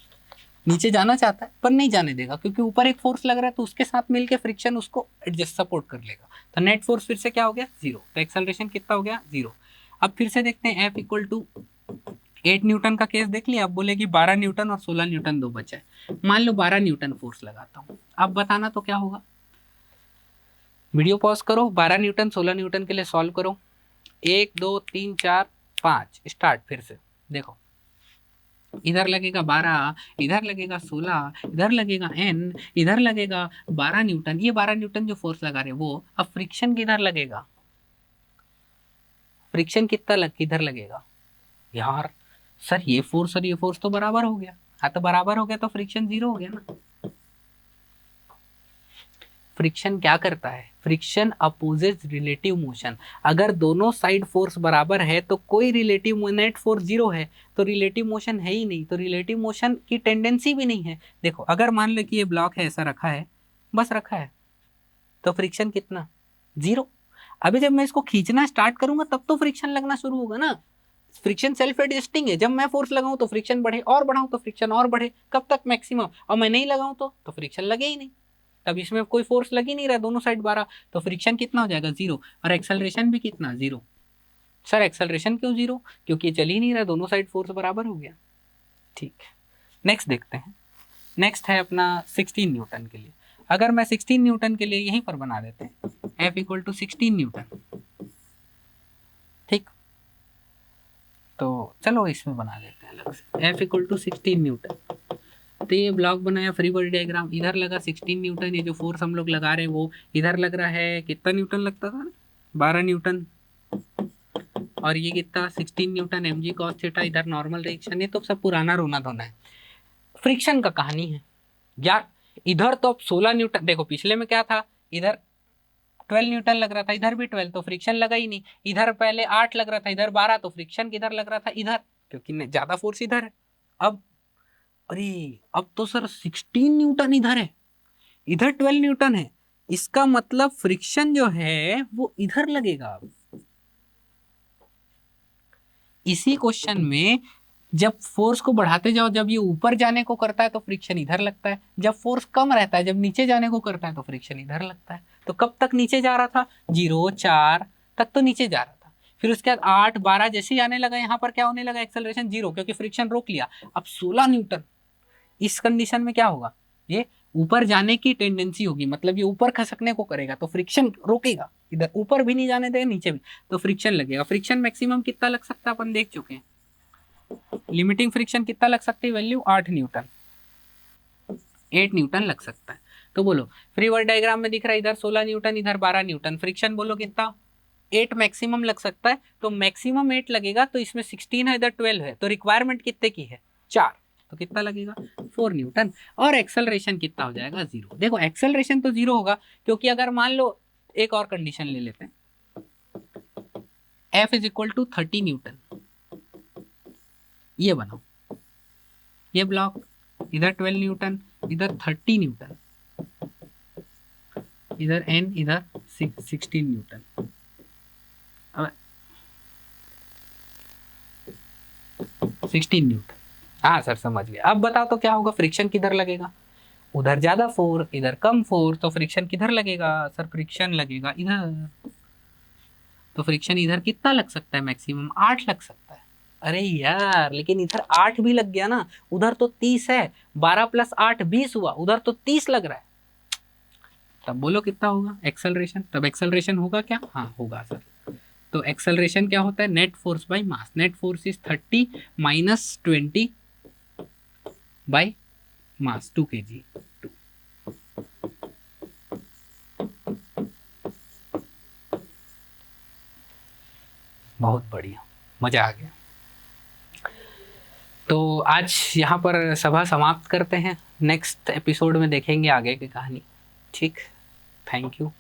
नीचे जाना चाहता है पर नहीं जाने देगा, क्योंकि ऊपर एक फोर्स लग रहा है तो उसके साथ मिलके फ्रिक्शन उसको एडजस्ट सपोर्ट कर लेगा, तो नेट फोर्स फिर से क्या हो गया 0, तो एक्सेलरेशन कितना हो गया 0। अब फिर से देखते हैं F इक्वल टू 8 न्यूटन का केस देख लिया, अब बोलेगी 12 न्यूटन और 16 न्यूटन दो बचा है, मान लो 12 न्यूटन फोर्स लगाता हूँ, अब बताना तो क्या होगा, वीडियो पॉज करो, 12 न्यूटन 16 न्यूटन के लिए सॉल्व करो, 1 2 3 4 5 स्टार्ट, फिर से देखो इधर लगेगा 12, इधर लगेगा 16, इधर लगेगा n, इधर लगेगा 12 न्यूटन, ये 12 न्यूटन जो फोर्स लगा रहे वो, अब फ्रिक्शन किधर लगेगा, फ्रिक्शन कितना किधर लगेगा यार, सर ये फोर्स और ये फोर्स तो बराबर हो गया, हाँ तो बराबर हो गया तो फ्रिक्शन 0 हो गया ना। फ्रिक्शन क्या करता है, फ्रिक्शन अपोजेस रिलेटिव मोशन, अगर दोनों साइड फोर्स बराबर है तो कोई रिलेटिव, नेट फोर्स 0 है तो रिलेटिव मोशन है ही नहीं, तो रिलेटिव मोशन की टेंडेंसी भी नहीं है। देखो अगर मान लो कि ये ब्लॉक है ऐसा रखा है, बस रखा है, तो फ्रिक्शन कितना 0, अभी जब मैं इसको खींचना स्टार्ट करूंगा तब तो फ्रिक्शन लगना शुरू होगा ना, फ्रिक्शन सेल्फ एडजस्टिंग है, जब मैं फोर्स लगाऊं तो फ्रिक्शन बढ़े और बढ़ाऊं तो फ्रिक्शन और बढ़े, कब तक मैक्सिमम, और मैं नहीं लगाऊं तो फ्रिक्शन लगे ही नहीं, तब इसमें कोई फोर्स लग ही नहीं रहा, दोनों साइड 12, तो फ्रिक्शन कितना हो जाएगा 0, और एक्सेलरेशन भी कितना 0। सर एक्सेलरेशन क्यों 0, क्योंकि चल ही नहीं रहा, दोनों साइड फोर्स बराबर हो गया, ठीक। नेक्स्ट देखते हैं, नेक्स्ट है अपना 16 न्यूटन के लिए। अगर मैं 16 न्यूटन के लिए यहीं पर बना देते हैं F इक्वल टू 16 न्यूटन, ठीक, तो चलो इसमें बना देते हैं अलग से F इक्वल टू 16 न्यूटन। तो ये ब्लॉक बनाया, फ्री बॉडी डायग्राम, इधर लगा 16 न्यूटन, ये जो फोर्स हम लोग लगा रहे हैं वो इधर लग रहा है, कितना न्यूटन लगता था, 12 न्यूटन, और ये कितना 16 न्यूटन mg cos थीटा, इधर नॉर्मल रिएक्शन है, तो सब पुराना रोना धोना है। फ्रिक्शन का कहानी है यार, इधर तो अब 16 न्यूटन, देखो पिछले में क्या था, इधर 12 न्यूटन लग रहा था, इधर भी 12, तो फ्रिक्शन लगा ही नहीं। इधर पहले 8 लग रहा था, इधर 12, तो फ्रिक्शन किधर लग रहा था, इधर, क्योंकि ज्यादा फोर्स इधर है। अब अरे अब तो सर 16 न्यूटन इधर है, इधर 12 न्यूटन है, इसका मतलब फ्रिक्शन जो है वो इधर लगेगा। इसी क्वेश्चन में जब फोर्स को बढ़ाते जाओ, जब ये ऊपर जाने को करता है तो फ्रिक्शन इधर लगता है, जब फोर्स कम रहता है, जब नीचे जाने को करता है तो फ्रिक्शन इधर लगता है। तो कब तक नीचे जा रहा था, 0 4 तक तो नीचे जा रहा था, फिर उसके बाद 8 12 जैसे ही आने लगा, यहाँ पर क्या होने लगा, एक्सेलरेशन 0, क्योंकि फ्रिक्शन रोक लिया। अब 16 न्यूटन, इस कंडीशन में क्या होगा, ये ऊपर जाने की टेंडेंसी होगी, मतलब ये ऊपर खसकने को करेगा, तो फ्रिक्शन रोकेगा, इधर ऊपर भी नहीं जाने देगा, नीचे भी, तो फ्रिक्शन लगेगा। फ्रिक्शन मैक्सिमम कितना लग सकता है अपन देख चुके हैं, लिमिटिंग फ्रिक्शन कितना लग सकती है वैल्यू, 8 न्यूटन, 8 न्यूटन लग सकता है। तो बोलो फ्री बॉडी डायग्राम में दिख रहा है, इधर 16 न्यूटन, इधर 12 न्यूटन, फ्रिक्शन बोलो कितना, 8 मैक्सिमम लग सकता है, तो मैक्सिमम 8 लगेगा, तो इसमें 16 है, इधर 12 है, तो रिक्वायरमेंट कितने की है, 4, तो कितना लगेगा 4 न्यूटन। और एक्सेलरेशन कितना हो जाएगा, 0। देखो एक्सेलरेशन तो 0 होगा, क्योंकि अगर मान लो एक और कंडीशन ले लेते हैं, F is equal to 30 newton, ये बनाओ, ये ब्लॉक, इधर 12 न्यूटन, इधर 30 न्यूटन, इधर n, इधर 16 न्यूटन। अब 16 न्यूटन, हाँ सर समझ गया। अब बताओ तो क्या होगा, फ्रिक्शन किधर लगेगा, उधर ज्यादा फोर्स, इधर कम फोर्स, तो फ्रिक्शन किधर लगेगा सर, फ्रिक्शन लगेगा इधर, तो फ्रिक्शन इधर कितना लग सकता है, मैक्सिमम 8 लग सकता है। अरे यार लेकिन इधर 8 भी लग गया ना, उधर तो 30 है, 12 + 8 20 हुआ, उधर तो 30 लग रहा है, तब बोलो कितना होगा एक्सेलरेशन, तब एक्सेलरेशन होगा क्या, हाँ होगा सर। तो एक्सेलरेशन क्या होता है, net force by mass, net force is 30 - 20 by mass, 2 kg। बहुत बढ़िया, मजा आ गया। तो आज यहाँ पर सभा समाप्त करते हैं, नेक्स्ट एपिसोड में देखेंगे आगे की कहानी, ठीक, थैंक यू।